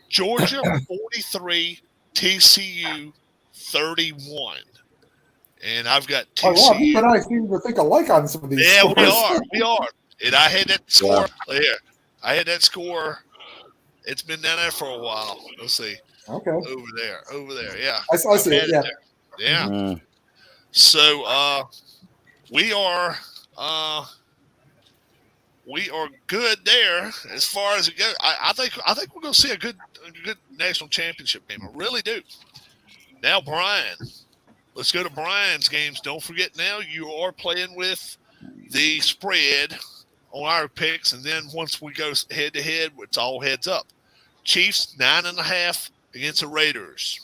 Georgia 43, TCU 31. And I've got TCU. Oh, wow, you and I seem to think alike on some of these scores. We are. And I had that score here. I had that score. It's been down there for a while. Let's see. Okay. Over there. Yeah. I see it. Yeah. Yeah. Mm. So we are good there as far as it goes. I think we're going to see a good national championship game. I really do. Now, Brian, let's go to Brian's games. Don't forget now you are playing with the spread on our picks, and then once we go head to head, it's all heads up. Chiefs 9.5 against the Raiders.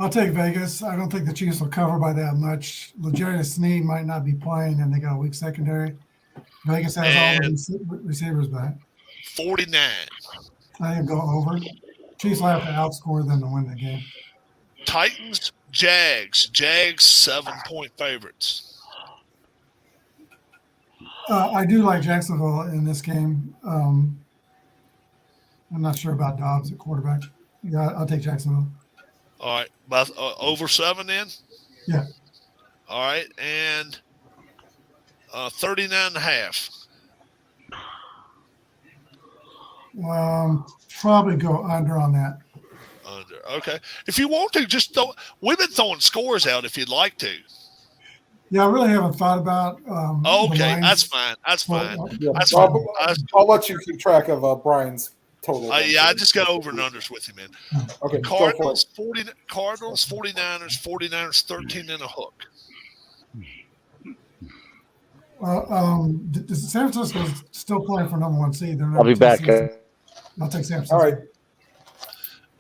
I'll take Vegas. I don't think the Chiefs will cover by that much. L'Jarius Sneed might not be playing, and they got a weak secondary. Vegas has all the receivers back. 49. I think go over. Chiefs will have to outscore them to win the game. Titans, Jags. Jags 7-point favorites. I do like Jacksonville in this game. I'm not sure about Dobbs at quarterback. Yeah, I'll take Jacksonville. All right. Over 7 then? Yeah. All right. And 39.5. Probably go under on that. Under. Okay. If you want to, just throw. We've been throwing scores out if you'd like to. Yeah, I really haven't thought about. Okay, that's fine. That's fine. Yeah, That's fine. I'll let you keep track of Brian's total. Yeah, I just got over and unders with you, man. Okay. Cardinals 49ers 13 and a hook. San Francisco's still playing for number 1 seed. I'll be back. I'll take San Francisco. All right.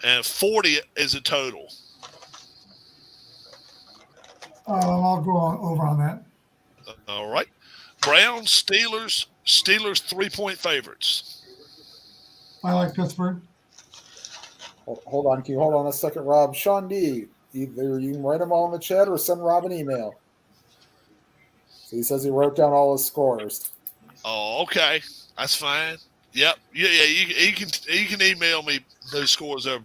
And 40 is a total. I'll go over on that. All right. Browns, Steelers 3-point favorites. I like Pittsburgh. Hold on. Can you hold on a second, Rob? Sean D. Either you can write them all in the chat or send Rob an email. So he says he wrote down all his scores. Oh, okay. That's fine. Yep. Yeah. He can email me those scores over,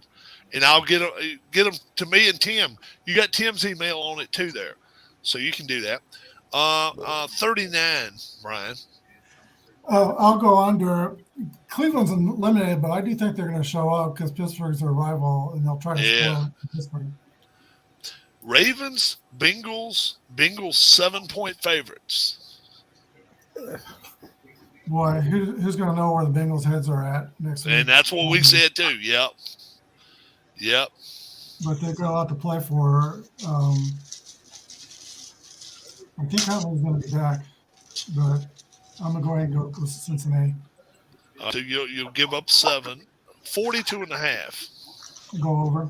and I'll get them to me and Tim. You got Tim's email on it too there, so you can do that. 39, Brian. I'll go under. Cleveland's eliminated, but I do think they're going to show up because Pittsburgh's their rival, and they'll try to score Pittsburgh. Ravens, Bengals 7-point favorites. Boy, who's going to know where the Bengals' heads are at next week? And that's what we said too. Yep. But they've got a lot to play for. I think Huntley's going to be back, but I'm going to go ahead and go with Cincinnati. So you'll give up 7, 42.5. Go over.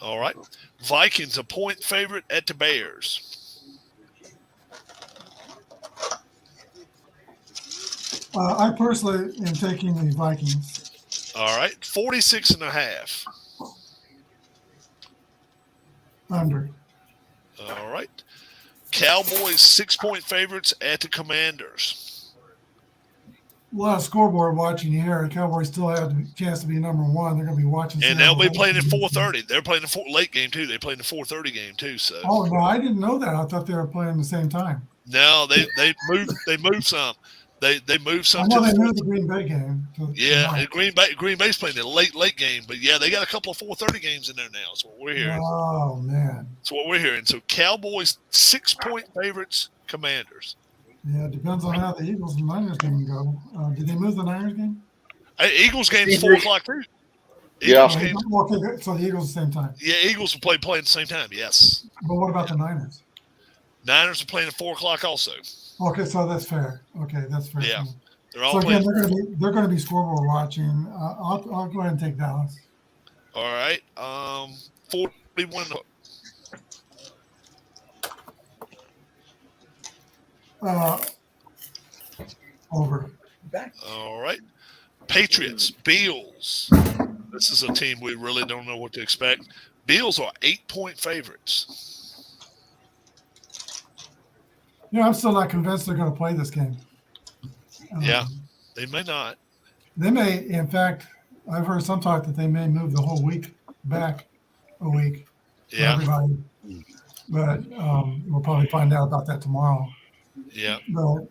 All right. Vikings a point favorite at the Bears. I personally am taking the Vikings. All right. 46.5. Under. All right. Cowboys 6-point favorites at the Commanders. A lot of scoreboard watching here. The Cowboys still have a chance to be number one. They're going to be watching. And they'll be playing at 4:30. They're playing the late game too. They played the 4:30 game too. So. Oh no, I didn't know that. I thought they were playing the same time. No, they moved some. They moved some. I know they moved the Green Bay game. And Green Bay's playing the late game, but yeah, they got a couple of 4:30 games in there now. That's what we're hearing. Oh man, that's what we're hearing. So Cowboys 6-point favorites, Commanders. Yeah, it depends on how the Eagles and Niners game go. Did they move the Niners game? Eagles game's 4:00 too. Yeah. Okay, so the Eagles at the same time. Yeah, Eagles will play at the same time. Yes. But what about the Niners? Niners are playing at 4:00 also. Okay, so that's fair. Okay, that's fair. Yeah, they're all so again, playing. they're going to be scoreboard watching. I'll go ahead and take Dallas. All right, 41. Over. All right. Patriots, Bills. This is a team we really don't know what to expect. Bills are 8-point favorites. Yeah, I'm still not convinced they're going to play this game. Yeah, they may not. They may, in fact, I've heard some talk that they may move the whole week back a week. Yeah. Everybody. But we'll probably find out about that tomorrow. Yeah. But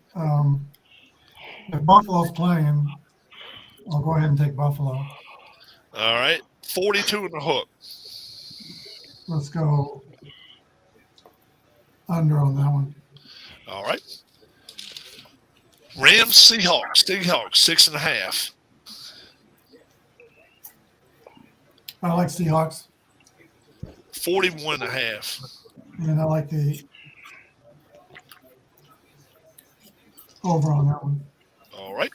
if Buffalo's playing, I'll go ahead and take Buffalo. All right. 42 and a hook. Let's go under on that one. All right. Rams, Seahawks, 6.5. I like Seahawks. 41.5. And I like the over on that one. All right.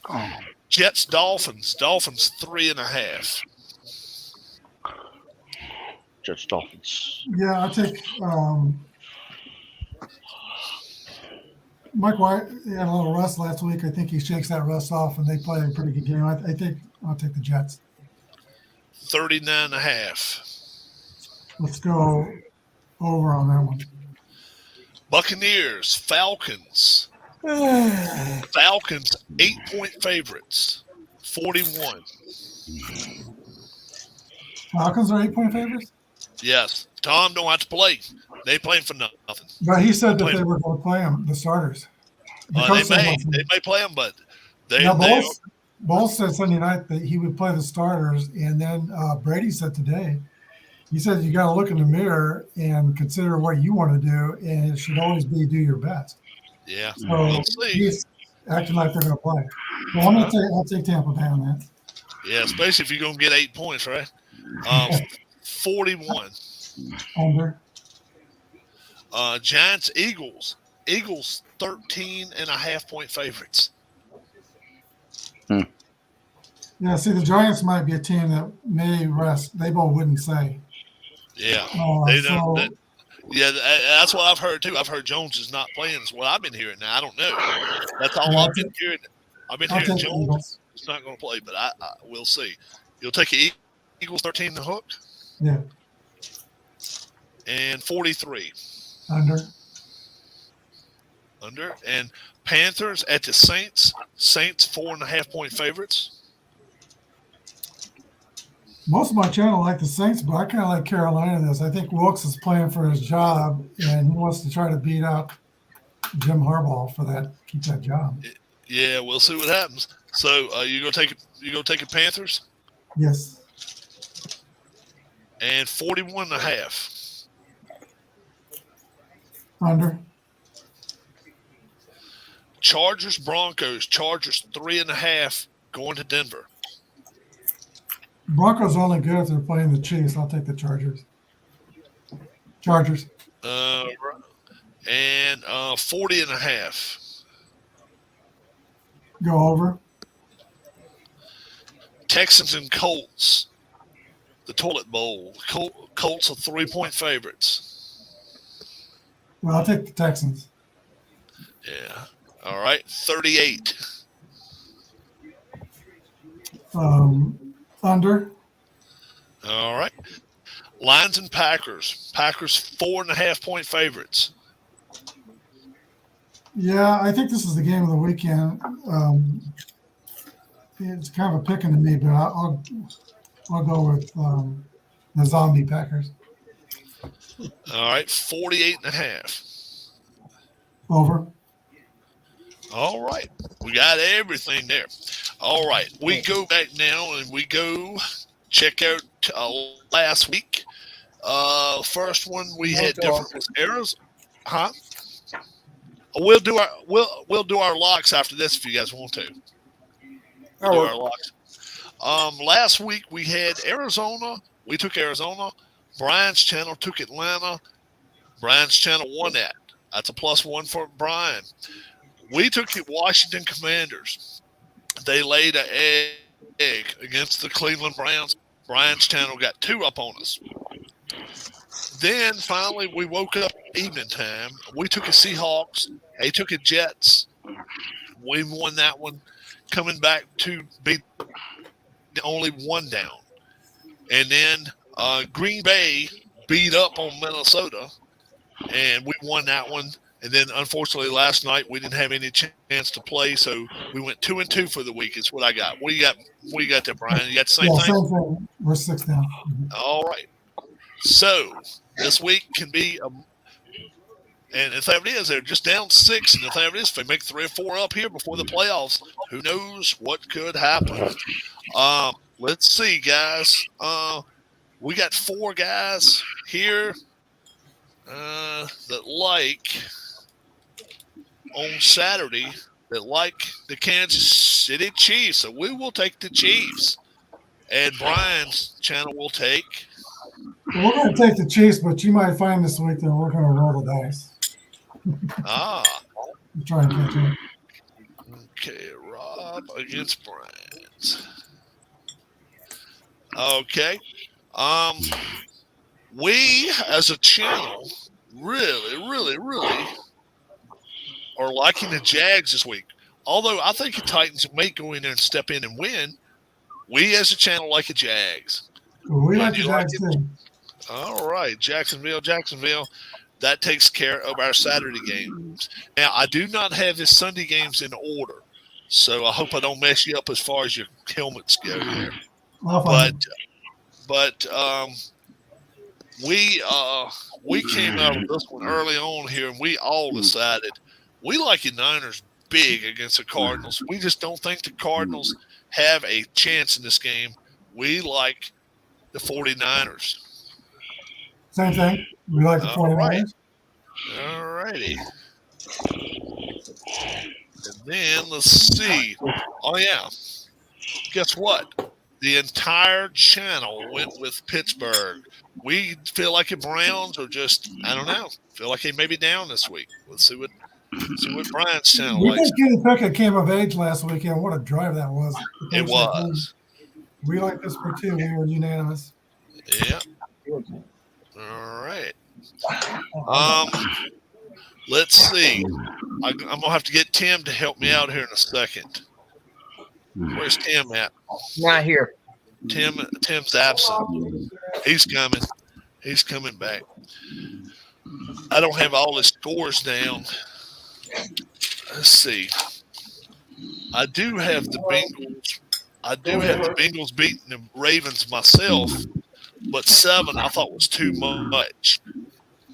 Jets, Dolphins. Dolphins 3.5. Jets, Dolphins. Yeah, I'll take Mike White. He had a little rust last week. I think he shakes that rust off, and they play a pretty good game. I think I'll take the Jets. 39.5. Let's go over on that one. Buccaneers, Falcons. Falcons 8-point favorites. 41. Falcons are 8-point favorites? Yes. Tom don't have to play. They playing for nothing. But he said that they were going to play them, the starters. They may play them, but Bowles said Sunday night that he would play the starters, and then Brady said today, he said you got to look in the mirror and consider what you want to do, and it should always be do your best. Yeah, so we'll see. He's acting like they're going to play. Well, I'll take Tampa Bay on that. Yeah, especially if you're going to get 8 points, right? 41. Under. Giants, Eagles. Eagles 13.5-point favorites. Yeah, see, the Giants might be a team that may rest. They both wouldn't say. Yeah. So, yeah, that's what I've heard, too. I've heard Jones is not playing. Is what I've been hearing now. I don't know. That's all I've been hearing. I've been hearing Jones is not going to play, but I we'll see. You'll take Eagles 13 in the hook? Yeah. And 43. Under. Under. And Panthers at the Saints. Saints 4.5-point favorites. Most of my channel like the Saints, but I kind of like Carolina in this. I think Wilkes is playing for his job, and he wants to try to beat up Jim Harbaugh for that, keep that job. Yeah, we'll see what happens. So you gonna take it Panthers? Yes. And 41.5. Under. Chargers Broncos. Chargers 3.5 going to Denver. Broncos only good if they're playing the Chiefs. I'll take the Chargers. Chargers. And 40.5. Go over. Texans and Colts. The Toilet Bowl. Colts are 3-point favorites. Well, I'll take the Texans. Yeah. All right. 38. Under. All right. Lions and Packers. Packers 4.5-point favorites. Yeah, I think this is the game of the weekend. It's kind of a picking to me, but I'll go with the zombie Packers. All right. 48.5. Over. All right. We got everything there. All right. We go back now and we go check out last week. First one we had different was Arizona. Huh? We'll do our locks after this if you guys want to. We'll do our locks. Last week we had Arizona. We took Arizona. Brian's channel took Atlanta. Brian's channel won that. That's a +1 for Brian. We took the Washington Commanders. They laid an egg against the Cleveland Browns. Brian's channel got 2 up on us. Then finally we woke up evening time. We took a Seahawks. They took a Jets. We won that one, coming back to beat only 1 down. And then Green Bay beat up on Minnesota, and we won that one. And then, unfortunately, last night we didn't have any chance to play, so we went 2-2 for the week. Is what I got. What do you got there, Brian? You got the same thing? Same thing. We're 6 down. All right. So this week can be and if that is, they're just down 6, and if that is, if they make 3 or 4 up here before the playoffs, who knows what could happen? Let's see, guys. We got 4 guys here that like on Saturday that like the Kansas City Chiefs. So we will take the Chiefs. And Brian's channel will take. We're going to take the Chiefs, but you might find this week that we're going to roll the dice. We'll try and catch it. Okay, Rob against Brian. Okay. We, as a channel, really are liking the Jags this week. Although I think the Titans may go in there and step in and win, we as a channel like the Jags. We like the Jags too. All right, Jacksonville. That takes care of our Saturday games. Now, I do not have his Sunday games in order, so I hope I don't mess you up as far as your helmets go there. But we came out of this one early on here, and we all decided we like the Niners big against the Cardinals. We just don't think the Cardinals have a chance in this game. We like the 49ers. Same thing. We like the 49ers. All righty. And then let's see. Oh, yeah. Guess what? The entire channel went with Pittsburgh. We feel like the Browns are just, I don't know, feel like they may be down this week. Let's see what Brian's channel We likes. think Kenny Pickett came of age last weekend. What a drive that was. It was. We like this for 2. We were unanimous. Yeah. All right. Let's see. I'm gonna have to get Tim to help me out here in a second. Where's Tim at? Not here. Tim's absent. He's coming. He's coming back. I don't have all his scores down. Let's see. I do have the Bengals. I do have the Bengals beating the Ravens myself, but 7 I thought was too much.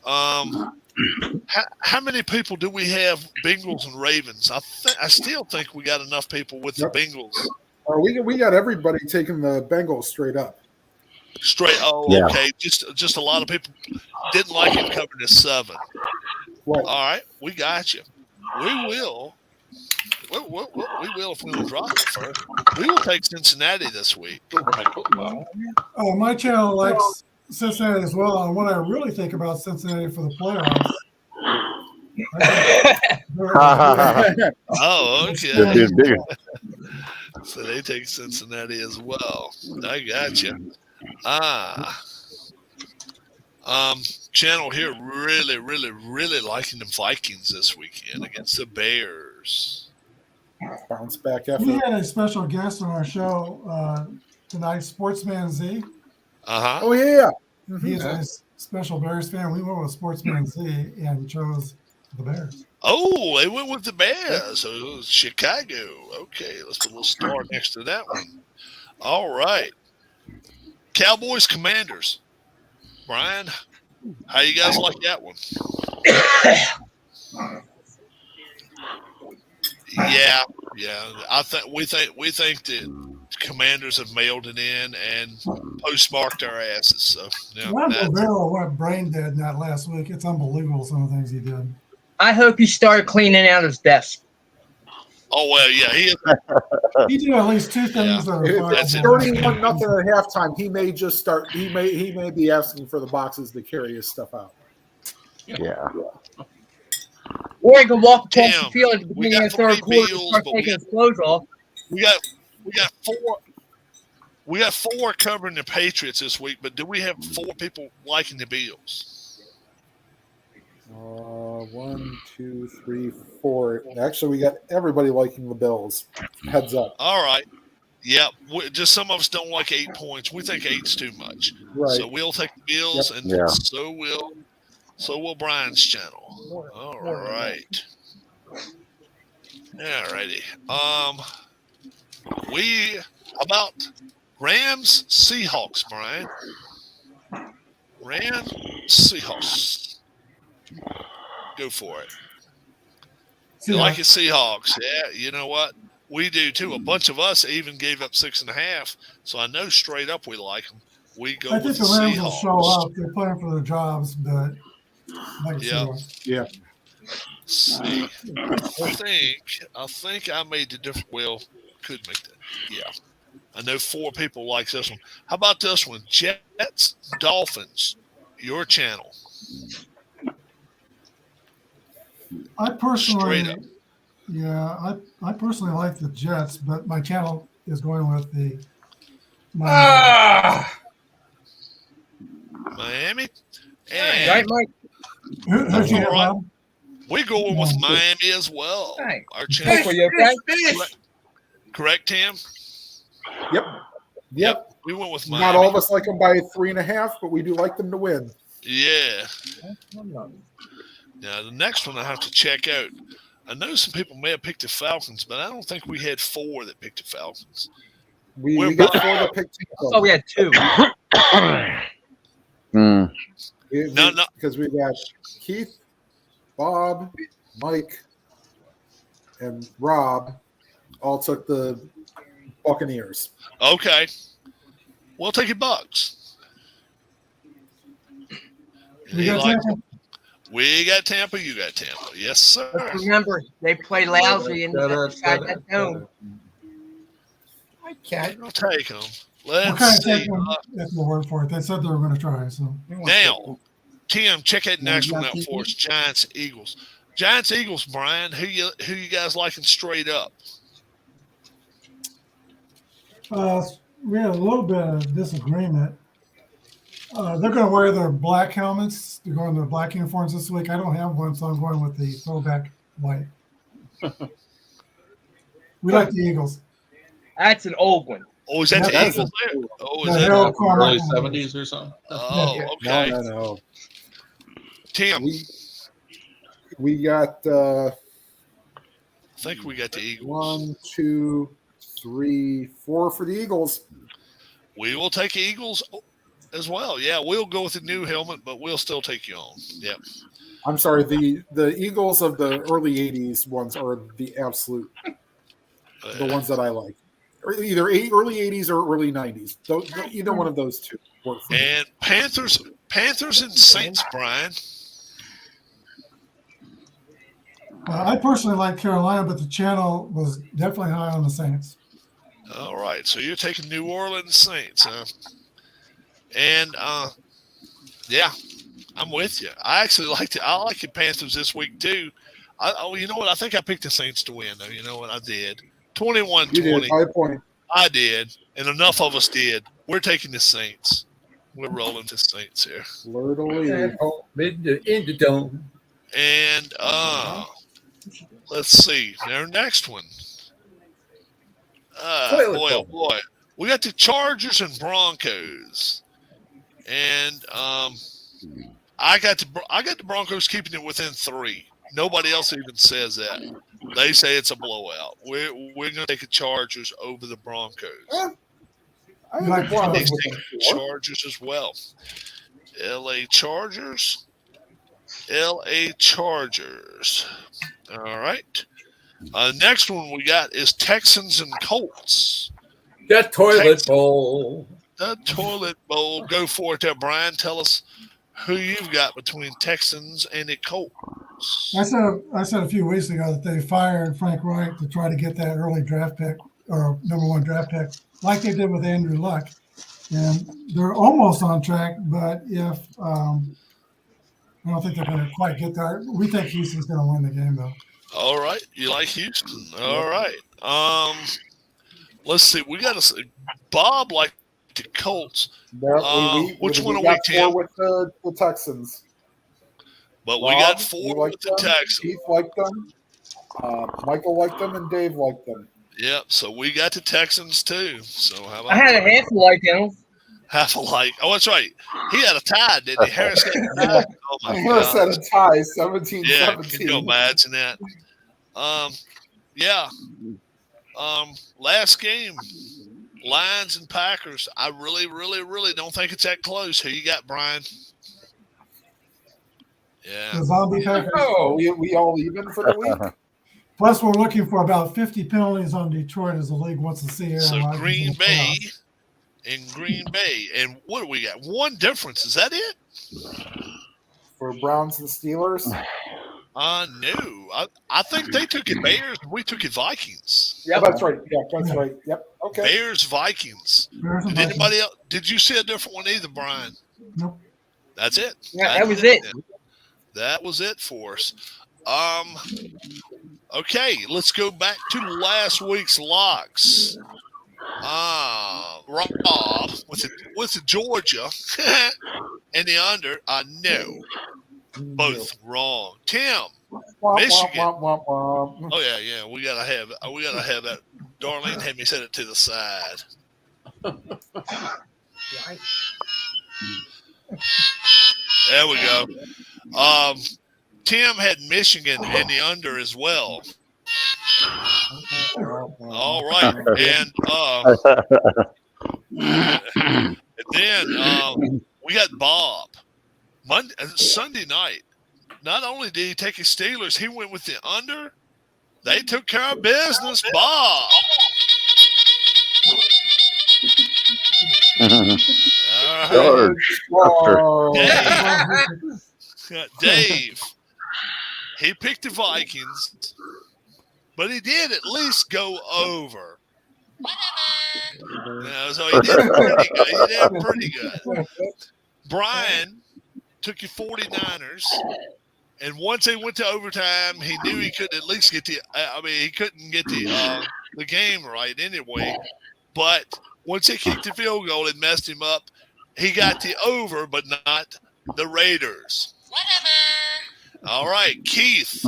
How many people do we have Bengals and Ravens? I still think we got enough people with the Bengals. We got everybody taking the Bengals straight up. Straight. Oh, okay. Just a lot of people didn't like it covering the 7. Right. All right, we got you. We will. We will if we don't drop it first. We will take Cincinnati this week. Oh, my channel likes Cincinnati as well. And what I really think about Cincinnati for the playoffs. Oh, okay. So they take Cincinnati as well. I got you. Channel here really liking the Vikings this weekend against the Bears. Bounce back effort. We had a special guest on our show tonight, Sportsman Z. Oh yeah. He's a special Bears fan. We went with Sportsman Z and chose the Bears. Oh, they went with the Bears. So it was Chicago. Okay, let's put a little star next to that one. All right. Cowboys Commanders. Brian, how you guys like that one? Yeah. I think we think that Commanders have mailed it in and postmarked our asses. So Barrow went brain dead in that last week. It's unbelievable some of the things he did. I hope he started cleaning out his desk. Oh well, yeah, he did at least 2 things that are 31-0 at halftime. He may just start. He may be asking for the boxes to carry his stuff out. Yeah. Or he can walk across the field at the beginning of the third quarter and start taking his clothes off. We got 4. We got 4 covering the Patriots this week, but do we have 4 people liking the Bills? 1, 2, 3, 4. Actually, we got everybody liking the Bills. Heads up. All right. Yeah, just some of us don't like 8 points. We think 8's too much. Right. So we'll take the Bills, and so will Brian's channel. All right. All righty. About Rams Seahawks, Brian. Rams Seahawks. Go for it. You like it, Seahawks? Yeah, you know what? We do too. A bunch of us even gave up 6.5, so I know straight up we like them. We go. I think the Rams will show up. They're playing for their jobs, but yeah. See, I think I made the difference. Well, could make that. Yeah, I know 4 people like this one. How about this one? Jets Dolphins. Your channel. I personally like the Jets, but my channel is going with the Miami. Right, Mike? Who's your right. We're going with Miami as well. Right. Our channel. Correct, Tim? Yep. We went with Miami. Not all of us like them by 3.5, but we do like them to win. Yeah. Now, the next one I have to check out. I know some people may have picked the Falcons, but I don't think we had 4 that picked the Falcons. We got 4 that picked Tampa. Oh, we had 2. No. Because we got Keith, Bob, Mike, and Rob all took the Buccaneers. Okay. We'll take your Bucks. We got Tampa. You got Tampa. Yes, sir. Let's remember, they play lousy inside that dome. I can't. I'll take them. Let's see. That's the word for it. They said they were going to try. So now, Tim, check that next one out for us. Giants, Eagles. Giants, Eagles. Brian, who you guys liking straight up? We had a little bit of disagreement. They're going to wear their black helmets. They're going to black uniforms this week. I don't have one, so I'm going with the throwback white. We like the Eagles. That's an old one. Oh, is that the Eagles there? Oh, is that early 70s or something? Oh, okay. No. Tim. We got think we got the Eagles. 1, 2, 3, 4 for the Eagles. We will take Eagles as well. Yeah, we'll go with the new helmet, but we'll still take you on. Yep. I'm sorry, the Eagles of the early 80s ones are the absolute, the ones that I like. Either early 80s or early 90s. Either one of those two work for me. And Panthers and Saints, Brian. I personally like Carolina, but the channel was definitely high on the Saints. All right, so you're taking New Orleans Saints, huh? And yeah, I'm with you. I actually like the Panthers this week too. You know what? I think I picked the Saints to win, though. You know what? I did. 21-20. You did, by a point. I did, and enough of us did. We're taking the Saints. We're rolling the Saints here. In the dome. And let's see. Their next one. Boy, oh boy. We got the Chargers and Broncos. And I got the Broncos keeping it within 3. Nobody else even says that. They say it's a blowout. We're going to take the Chargers over the Broncos. I like the Broncos Chargers as well. LA Chargers. LA Chargers. All right. Next one we got is Texans and Colts. The toilet bowl. The toilet bowl. Go for it there, Brian. Tell us who you've got between Texans and the Colts. I said a few weeks ago that they fired Frank Reich to try to get that early draft pick or number 1 draft pick, like they did with Andrew Luck. And they're almost on track, but if I don't think they're going to quite get there. We think Houston's going to win the game, though. All right. You like Houston. All right. Let's see. We got to Bob like the Colts. Which one are we, Tim? With the Texans. But we got 4 with the Texans. Keith liked them. Michael liked them, and Dave liked them. Yep. So we got the Texans too. So how about I had a half like him. half alike? Oh, that's right. He had a tie, didn't he? Harris had a tie. Oh my Harris had a tie, 17-17. Yeah, can you imagine that? Yeah. Last game, Lions and Packers. I really, really, really don't think it's that close. Who you got, Brian? Yeah. The zombie Packers. Oh, we all even for the week. Plus, we're looking for about 50 penalties on Detroit as the league wants to see Aaron So Rodgers Green in the Bay playoffs. and Green Bay. And what do we got? One difference. Is that it? For Browns and Steelers? No. I think they took it Bears and we took it Vikings. Yeah, that's right. Yeah, that's right. Yep. Okay. Bears, Vikings. Bears and Did anybody else? Did you see a different one either, Brian? Nope. That's it. Yeah, that was it. That was it for us. Okay, let's go back to last week's locks. Rob with the Georgia and the under. No, both wrong. Tim, Michigan. Oh yeah. We gotta have that. Darlene had me set it to the side. There we go. Tim had Michigan and the under as well. All right, and then we got Bob. Sunday night. Not only did he take his Steelers, he went with the under. They took care of business, Bob. Dave. He picked the Vikings, but he did at least go over. So he did pretty good. Brian took your 49ers, and once they went to overtime, he knew he could at least get he couldn't get the game right anyway. But once they kicked the field goal, it messed him up. He got the over, but not the Raiders. All right, Keith.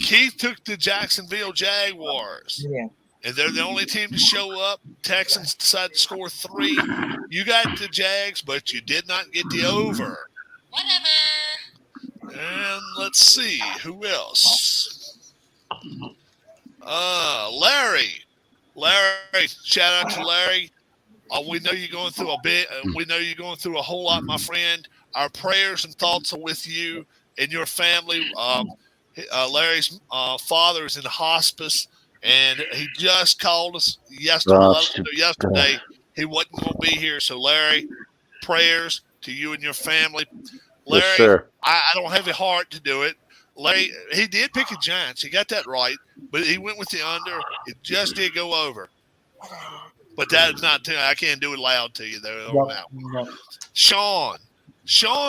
Keith took the Jacksonville Jaguars. Yeah. And they're the only team to show up. Texans decided to score 3. You got the Jags, but you did not get the over. And let's see, who else? Larry, shout out to Larry. We know you're going through a bit. We know you're going through a whole lot, my friend. Our prayers and thoughts are with you and your family. Larry's father is in the hospice, and he just called us yesterday. He wasn't going to be here. So, Larry, prayers to you and your family. Larry, Yes, sir. I don't have the heart to do it. Larry, he did pick a Giants. He got that right, but he went with the under. It just did go over. But that's not. I can't do it loud to you though on that one. Sean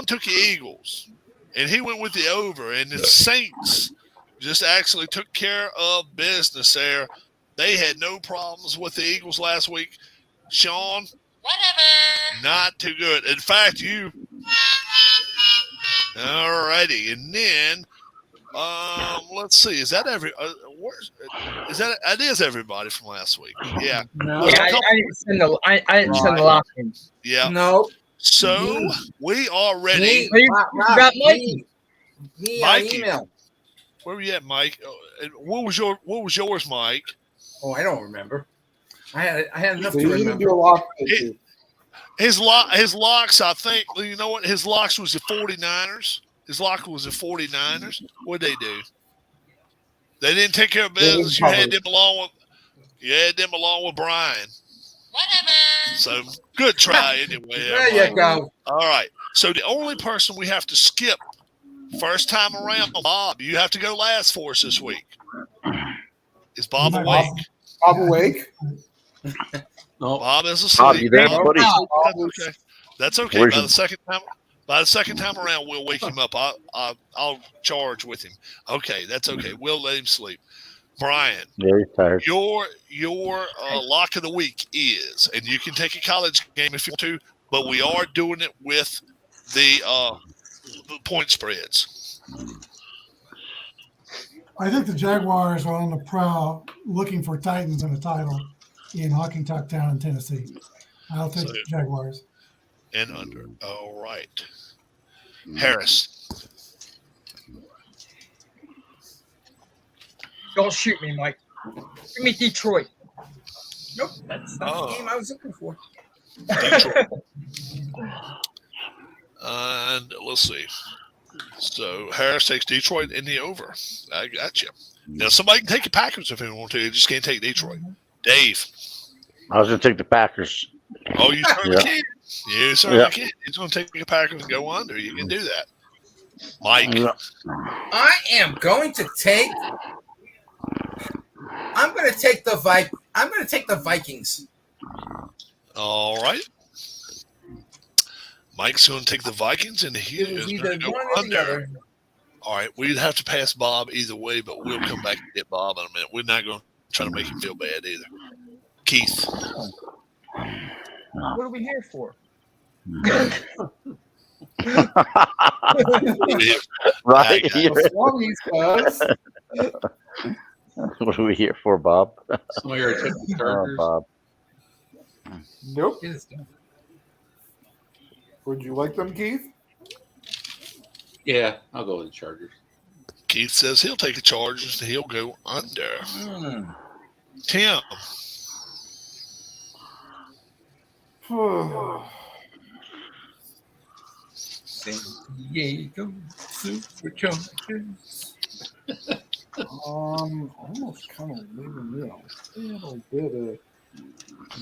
took the Eagles, and he went with the over. And the Saints just actually took care of business there. They had no problems with the Eagles last week. Sean, not too good. In fact, you. All righty, and then let's see. Is that that is everybody from last week? Yeah. No. Yeah, I didn't send the lock in. Yeah. No. So we are ready. Got Mikey. Mikey. Email. Where were you at, Mike? What was yours, Mike? Oh, I don't remember. I had enough So to you need to remember. do a lock. His locks, I think. You know what? His locks was the 49ers. His lock was the 49ers. What'd they do? They didn't take care of business. You had them along with Brian. So good try anyway. There you go. All right. So the only person we have to skip first time around, Bob, you have to go last for us this week. Is Bob awake? Bob awake? No. Bob is asleep. Bob, you there, buddy? That's okay. That's okay. Where's By your- the second time around, we'll wake him up. I'll charge with him. Okay, that's okay. We'll let him sleep. Brian, Yeah, he's tired. your lock of the week is, and you can take a college game if you want to, but we are doing it with the point spreads. I think the Jaguars are on the prowl looking for Titans in the title in Hockington Town in Tennessee. I'll take the Jaguars. And under. All right. Harris. Don't shoot me, Mike. Give me Detroit. Nope, that's not the game I was looking for. Detroit. And let's see. So Harris takes Detroit in the over. I got you. Now somebody can take the Packers if they want to. You just can't take Detroit. Dave. I was going to take the Packers. Oh, you certainly Yeah. can. You certainly can. He's going to take the Packers and go under. You can do that. Mike. I am going to take. I'm going to take the Vikings. All right. Mike's going to take the Vikings, and he is going to go under. All right, we'd have to pass Bob either way, but we'll come back and get Bob in a minute. We're not going to try to make him feel bad either. Keith. What are we here for? Right? As What are we here for, Bob? Somebody already took the Oh, Chargers. Bob. Nope. Would you like them, Keith? Yeah, I'll go with the Chargers. Keith says he'll take the Chargers and he'll go under. Tim. San Diego Superchargers. Almost kind of leaving me a little bit of,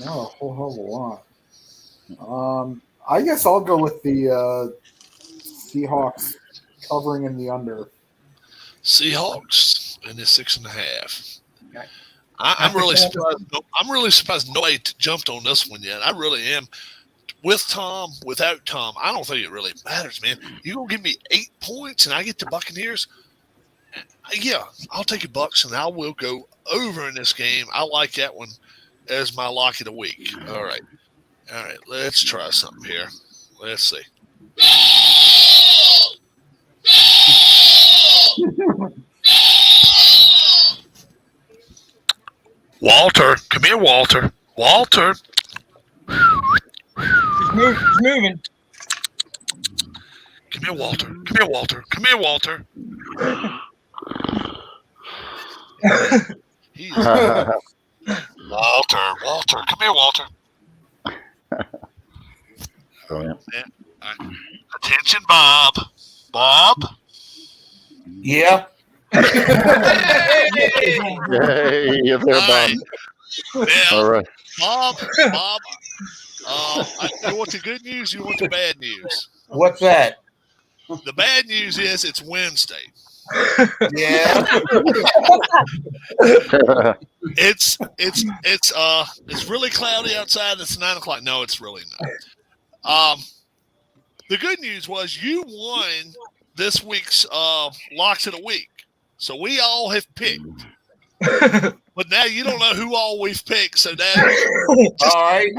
not a whole hell of a lot. I guess I'll go with the Seahawks covering in the under. Seahawks in the 6.5. I'm really surprised. I'm really surprised nobody jumped on this one yet. I really am. With Tom, without Tom, I don't think it really matters, man. You're gonna give me 8 points, and I get the Buccaneers. Yeah, I'll take the Bucks, and I will go over in this game. I like that one as my lock of the week. All right. Let's try something here. Let's see. Walter, come here, Walter. Walter. He's moving. Come here, Walter. Come here, Walter. Come here, Walter. He is Walter. Come here, Walter. Brilliant. Yeah. All right. Attention, Bob. Bob. Yeah. Hey, you're there, All Bob. right. Now, All right. Bob. You want the good news? You want the bad news? What's that? The bad news is it's Wednesday. Yeah. It's really cloudy outside. It's 9 o'clock. No, it's really not. The good news was you won this week's locks of the week. So we all have picked. But now you don't know who all we've picked. So now all right,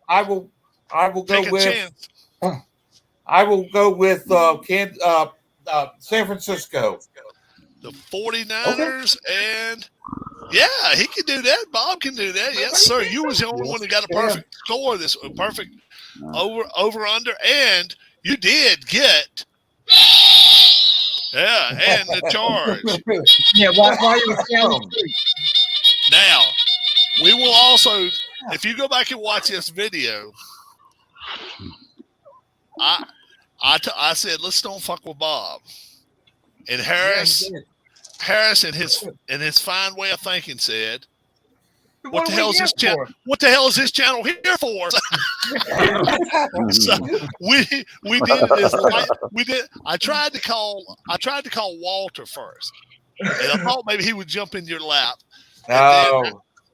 I will go with I will go with San Francisco. The 49ers and yeah, he can do that. Bob can do that. Yes, sir. You was the only one that got a perfect score this perfect over under, and you did get and the charge. Yeah, why you down? Now, we will also, if you go back and watch this video, I said let's don't fuck with Bob, and Harris in his fine way of thinking said, "What the hell is this channel? What the hell is this channel here for?" So we did this. We did. I tried to call Walter first, and I thought maybe he would jump in your lap.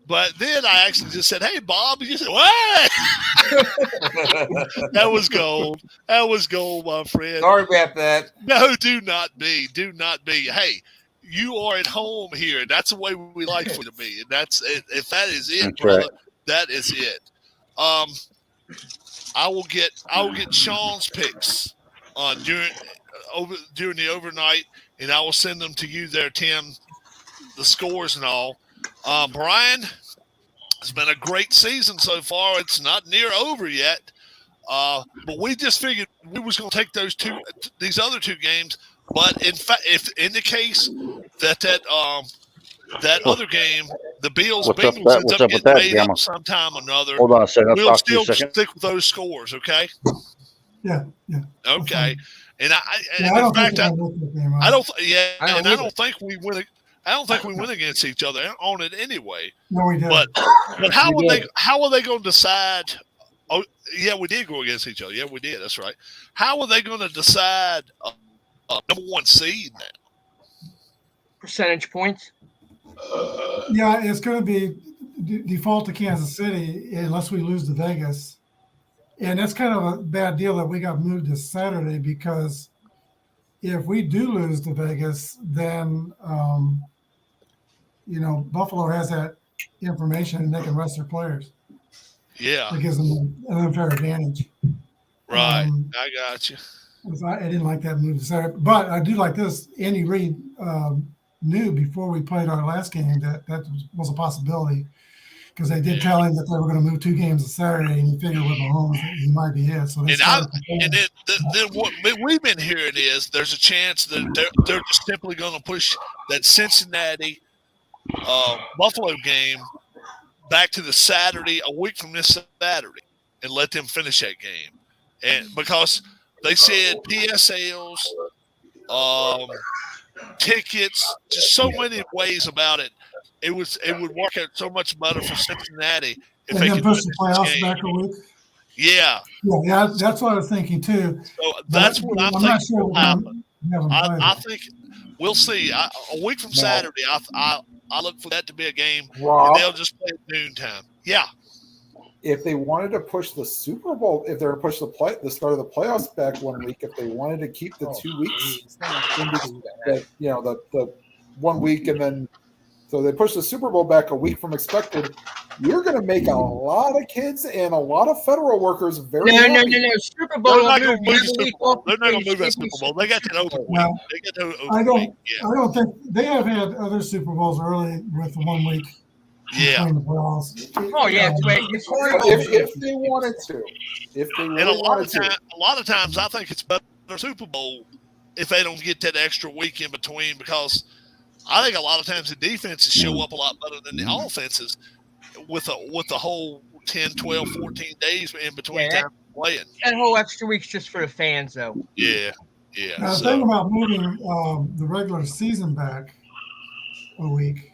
But then I actually just said, "Hey, Bob," and you said, "What?" That was gold. That was gold, my friend. Sorry about that. No, do not be. Do not be. Hey, you are at home here. That's the way we like for you to be. And that's if that is it, that's brother, right. that is it. I will get Sean's picks during the overnight, and I will send them to you there, Tim. The scores and all. Brian, it's been a great season so far. It's not near over yet, but we just figured we was going to take these other two games. But in fact, if in the case that other game, the Bengals ends up getting made up sometime or another, hold on a second. We'll still stick with those scores, okay? Yeah. Okay. And I don't think we win. I don't think we win against each other on it anyway. No, we did. But how are they going to decide? Oh, yeah, we did go against each other. Yeah, we did. That's right. How are they going to decide number one seed now? Percentage points. Yeah, it's going to be default to Kansas City unless we lose to Vegas, and that's kind of a bad deal that we got moved to Saturday because if we do lose to Vegas, then Buffalo has that information and they can rest their players. Yeah, it gives them an unfair advantage. Right, I got you. I didn't like that move to Saturday, but I do like this. Andy Reid knew before we played our last game that was a possibility because they did tell him that they were going to move 2 games to Saturday, and he figured with Mahomes he might be it. So then what we've been hearing is there's a chance that they're just simply going to push that Cincinnati Buffalo game back to the Saturday, a week from this Saturday, and let them finish that game. And because they said PSLs, tickets, just so many ways about it. It would work out so much better for Cincinnati if they could push the playoffs back a week. Yeah, that's what I was thinking too. So that's what I'm thinking will happen. I think we'll see. A week from Saturday, I look for that to be a game. Rob, they'll just play at noontime. Yeah. If they wanted to push the Super Bowl, if they were to push the start of the playoffs back 1 week, if they wanted to keep the 2 weeks, the 1 week, and then so they push the Super Bowl back a week from expected, you're going to make a lot of kids and a lot of federal workers very happy. No. Super Bowl. They're not going to move that Super Bowl. They got that open week. They got that open week. Yeah. I don't think they have had other Super Bowls early with the 1 week. Yeah. Oh yeah. If they wanted to, and a lot of times, I think it's better Super Bowl if they don't get that extra week in between because I think a lot of times the defenses show up a lot better than the offenses with the whole 10, 12, 14 days in between time playing. That whole extra week's just for the fans, though. Yeah. Now, the thing about moving the regular season back a week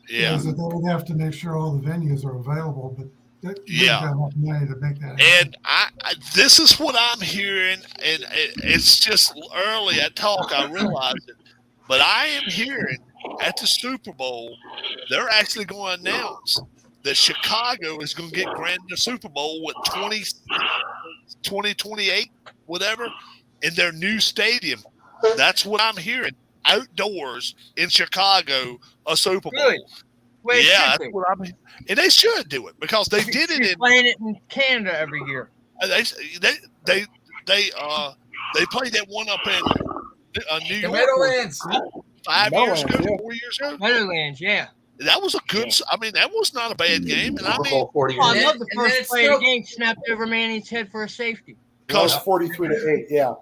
is that they would have to make sure all the venues are available, but they've got enough money to make that happen. And this is what I'm hearing, and it's just early at talk, I realize it, but I am hearing at the Super Bowl, they're actually going to announce that Chicago is going to get granted a Super Bowl with 2028, whatever, in their new stadium. That's what I'm hearing. Outdoors in Chicago, a Super Bowl. Good. Well, that's what I'm hearing. And they should do it because they did it playing it in Canada every year. They played that one up in New York. Meadowlands. 4 years ago. Meadowlands, yeah. That was a good. I mean, that was not a bad game. And I mean, I love the first play of the game. Snapped over Manning's head for a safety. Because 43-8, yeah.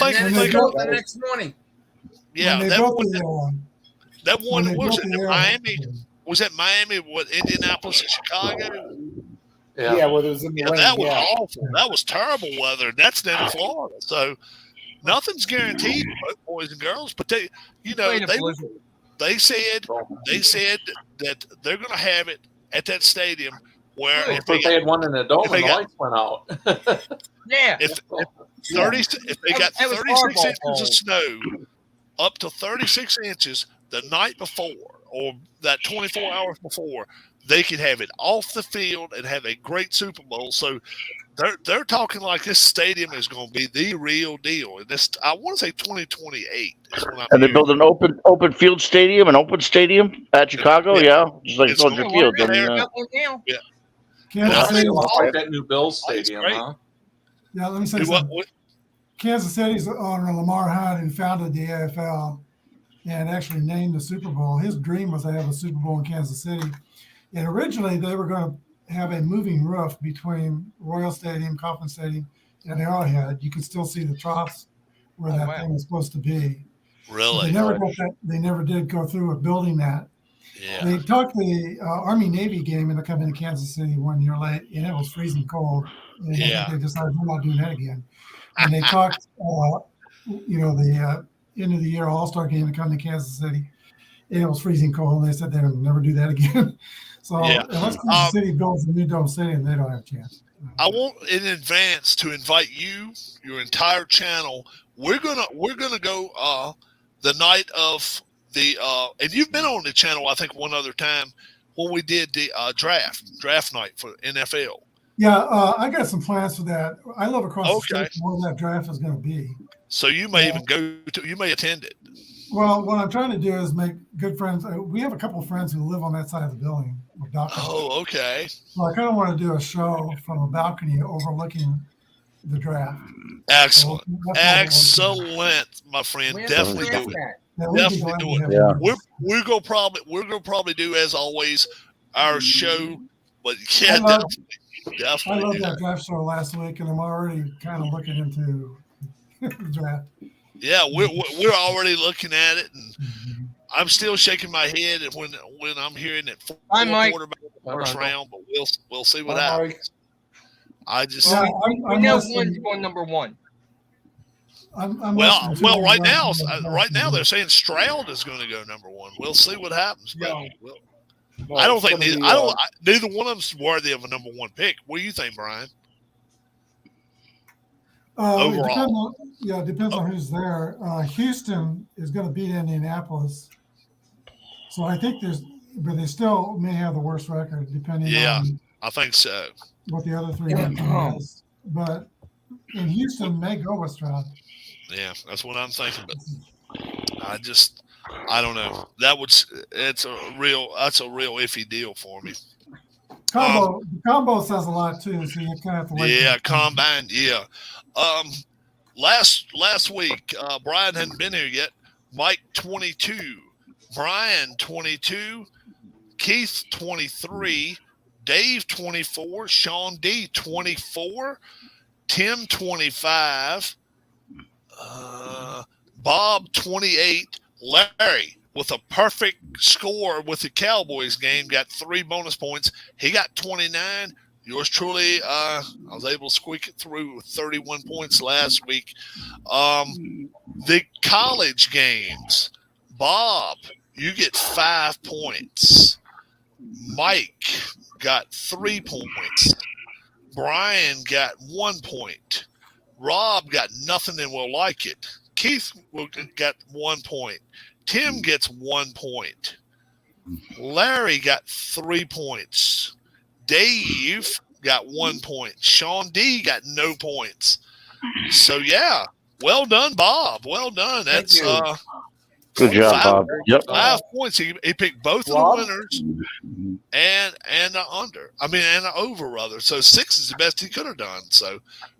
And then they go the next morning. Yeah, that one was it Miami. Was that Miami? What, Indianapolis and Chicago? Yeah, well, it was in the rain. That was awful. That was terrible weather. That's down in Florida. So nothing's guaranteed, boys and girls. But they said that they're going to have it at that stadium where if they had one in the dome and the lights went out. Yeah. If they got 36 inches of snow, up to 36 inches the night before or that 24 hours before, they could have it off the field and have a great Super Bowl. So they're talking like this stadium is going to be the real deal. And this, I want to say 2028. And they build an open field stadium, at Chicago, just like Soldier Field. Kansas City, like that new Bills stadium, huh? Yeah, let me say something. Kansas City's owner Lamar Hunt, who founded the AFL and actually named the Super Bowl. His dream was to have a Super Bowl in Kansas City. And originally they were going to have a moving roof between Royal Stadium, Kauffman Stadium, and Arrowhead. You can still see the troughs where that thing was supposed to be. Really? They never did go through with building that. Yeah. They talked the Army-Navy game and coming to Kansas City 1 year late, and it was freezing cold. And I think they decided we're not doing that again. And they talked, the end of the year All-Star game to come to Kansas City, and it was freezing cold. And they said they would never do that again. So unless Kansas City builds a new dome stadium, they don't have a chance. I want in advance to invite you, your entire channel. We're gonna go the night of the and you've been on the channel I think one other time when we did the draft night for NFL. Yeah, I got some plans for that. I live across the street from where that draft is going to be. So you may you may attend it. Well, what I'm trying to do is make good friends. We have a couple of friends who live on that side of the building. Oh, okay. So I kind of want to do a show from a balcony overlooking the draft. Excellent. Excellent, my friend. Definitely do it. Definitely do it. Yeah. We're gonna probably do as always our show, but yeah, definitely. I love that draft show last week, and I'm already kind of looking into the draft. Yeah, we're already looking at it, and I'm still shaking my head when I'm hearing it quarterback first round, but we'll see what happens. I just we know one's going number one. Well, right now they're saying Stroud is going to go number one. We'll see what happens. But I don't think neither one of them's worthy of a number one pick. What do you think, Brian? Overall, it depends on who's there. Houston is going to beat Indianapolis, so I think but they still may have the worst record depending on. I think so. What the other three is, but in Houston may go with Stroud. Yeah, that's what I'm thinking. But I don't know. That's a real iffy deal for me. Combo says a lot too, so you kind of have to wait. Yeah, combine. Yeah. Last week, Brian hadn't been here yet. Mike 22, Brian 22, Keith 23, Dave 24, Sean D 24, Tim 25, Bob 28, Larry with a perfect score with the Cowboys game, got 3 bonus points. He got 29. Yours truly, I was able to squeak it through with 31 points last week. The college games, Bob, you get 5 points. Mike got 3 points. Brian got 1 point. Rob got nothing and will like it. Keith got 1 point. Tim gets 1 point. Larry got 3 points. Dave got 1 point. Sean D got no points. So yeah, well done, Bob. Well done. That's good job, Bob. Yep, 5 points. He picked both of the winners and the under. I mean, and the over rather. So 6 is the best he could have done. So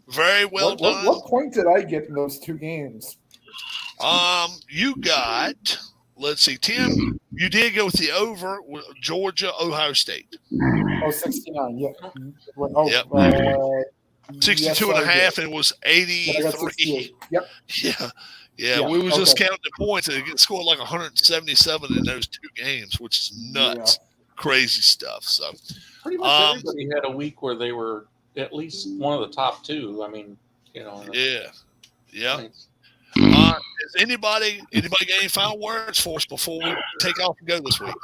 very well done. What point did I get in those 2 games? You got. Let's see, Tim, you did go with the over with Georgia, Ohio State. Oh, 69, yeah. Oh, yep. 62 yes, and a half, and it was 83. Yep. Yeah, we was just counting the points, and it scored like 177 in those 2 games, which is nuts. Crazy stuff. So pretty much everybody had a week where they were at least one of the top 2. I mean, Yeah. Is anybody got any final words for us before we take off and go this week?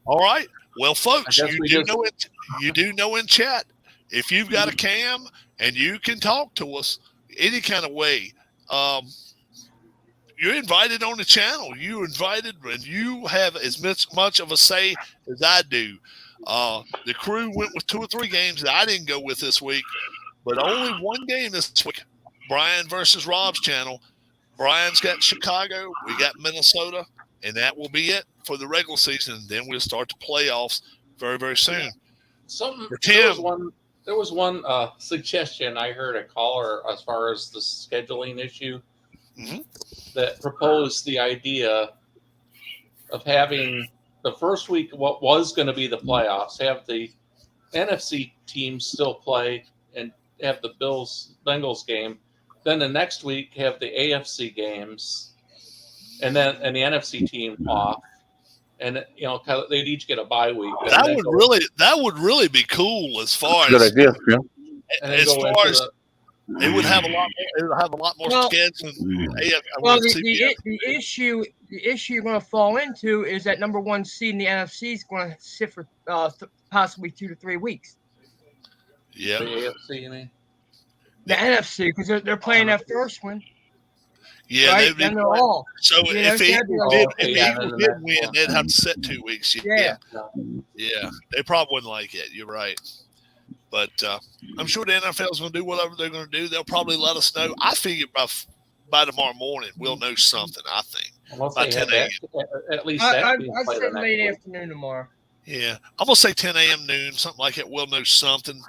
All right. Well, folks, you do know in chat, if you've got a cam and you can talk to us any kind of way, you're invited on the channel. You're invited, and you have as much of a say as I do. The crew went with 2 or 3 games that I didn't go with this week. But only 1 game this week, Brian versus Rob's channel. Brian's got Chicago. We got Minnesota. And that will be it for the regular season. And then we'll start the playoffs very, very soon. There was one suggestion. I heard a caller as far as the scheduling issue that proposed the idea of having the first week, what was going to be the playoffs, have the NFC teams still play and have the Bengals game. Then the next week have the AFC games, and the NFC team off, and they'd each get a bye week. That would really be cool as far as good idea. Yeah. As far as it would have a lot more. It would have a lot more schedules. The issue you're going to fall into is that number 1 seed in the NFC is going to sit for possibly 2 to 3 weeks. Yeah. The AFC, you mean? The NFC, because they're playing that first one. Yeah, right? Then they're all. So if he did win, they'd have to set 2 weeks. Yeah. They probably wouldn't like it. You're right. But I'm sure the NFL is going to do whatever they're going to do. They'll probably let us know. I figure by tomorrow morning we'll know something. I think by 10 a.m. At least I'd say late afternoon tomorrow. Yeah, I'm gonna say 10 a.m. noon, something like that. We'll know something,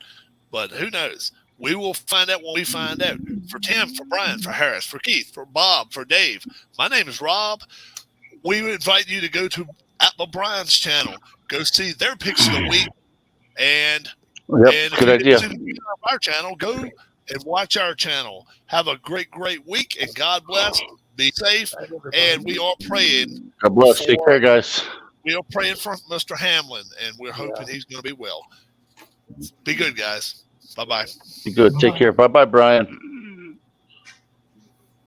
but who knows? We will find out when we find out. For Tim, for Brian, for Harris, for Keith, for Bob, for Dave. My name is Rob. We invite you to go to Atla Brian's channel. Go see their picks of the week. And good idea. Our channel, go and watch our channel. Have a great week, and God bless. Be safe. And we are praying. God bless. Take care, guys. We are praying for Mr. Hamlin, and we're hoping he's going to be well. Be good, guys. Bye-bye. Be good. Take care. Bye-bye, Brian.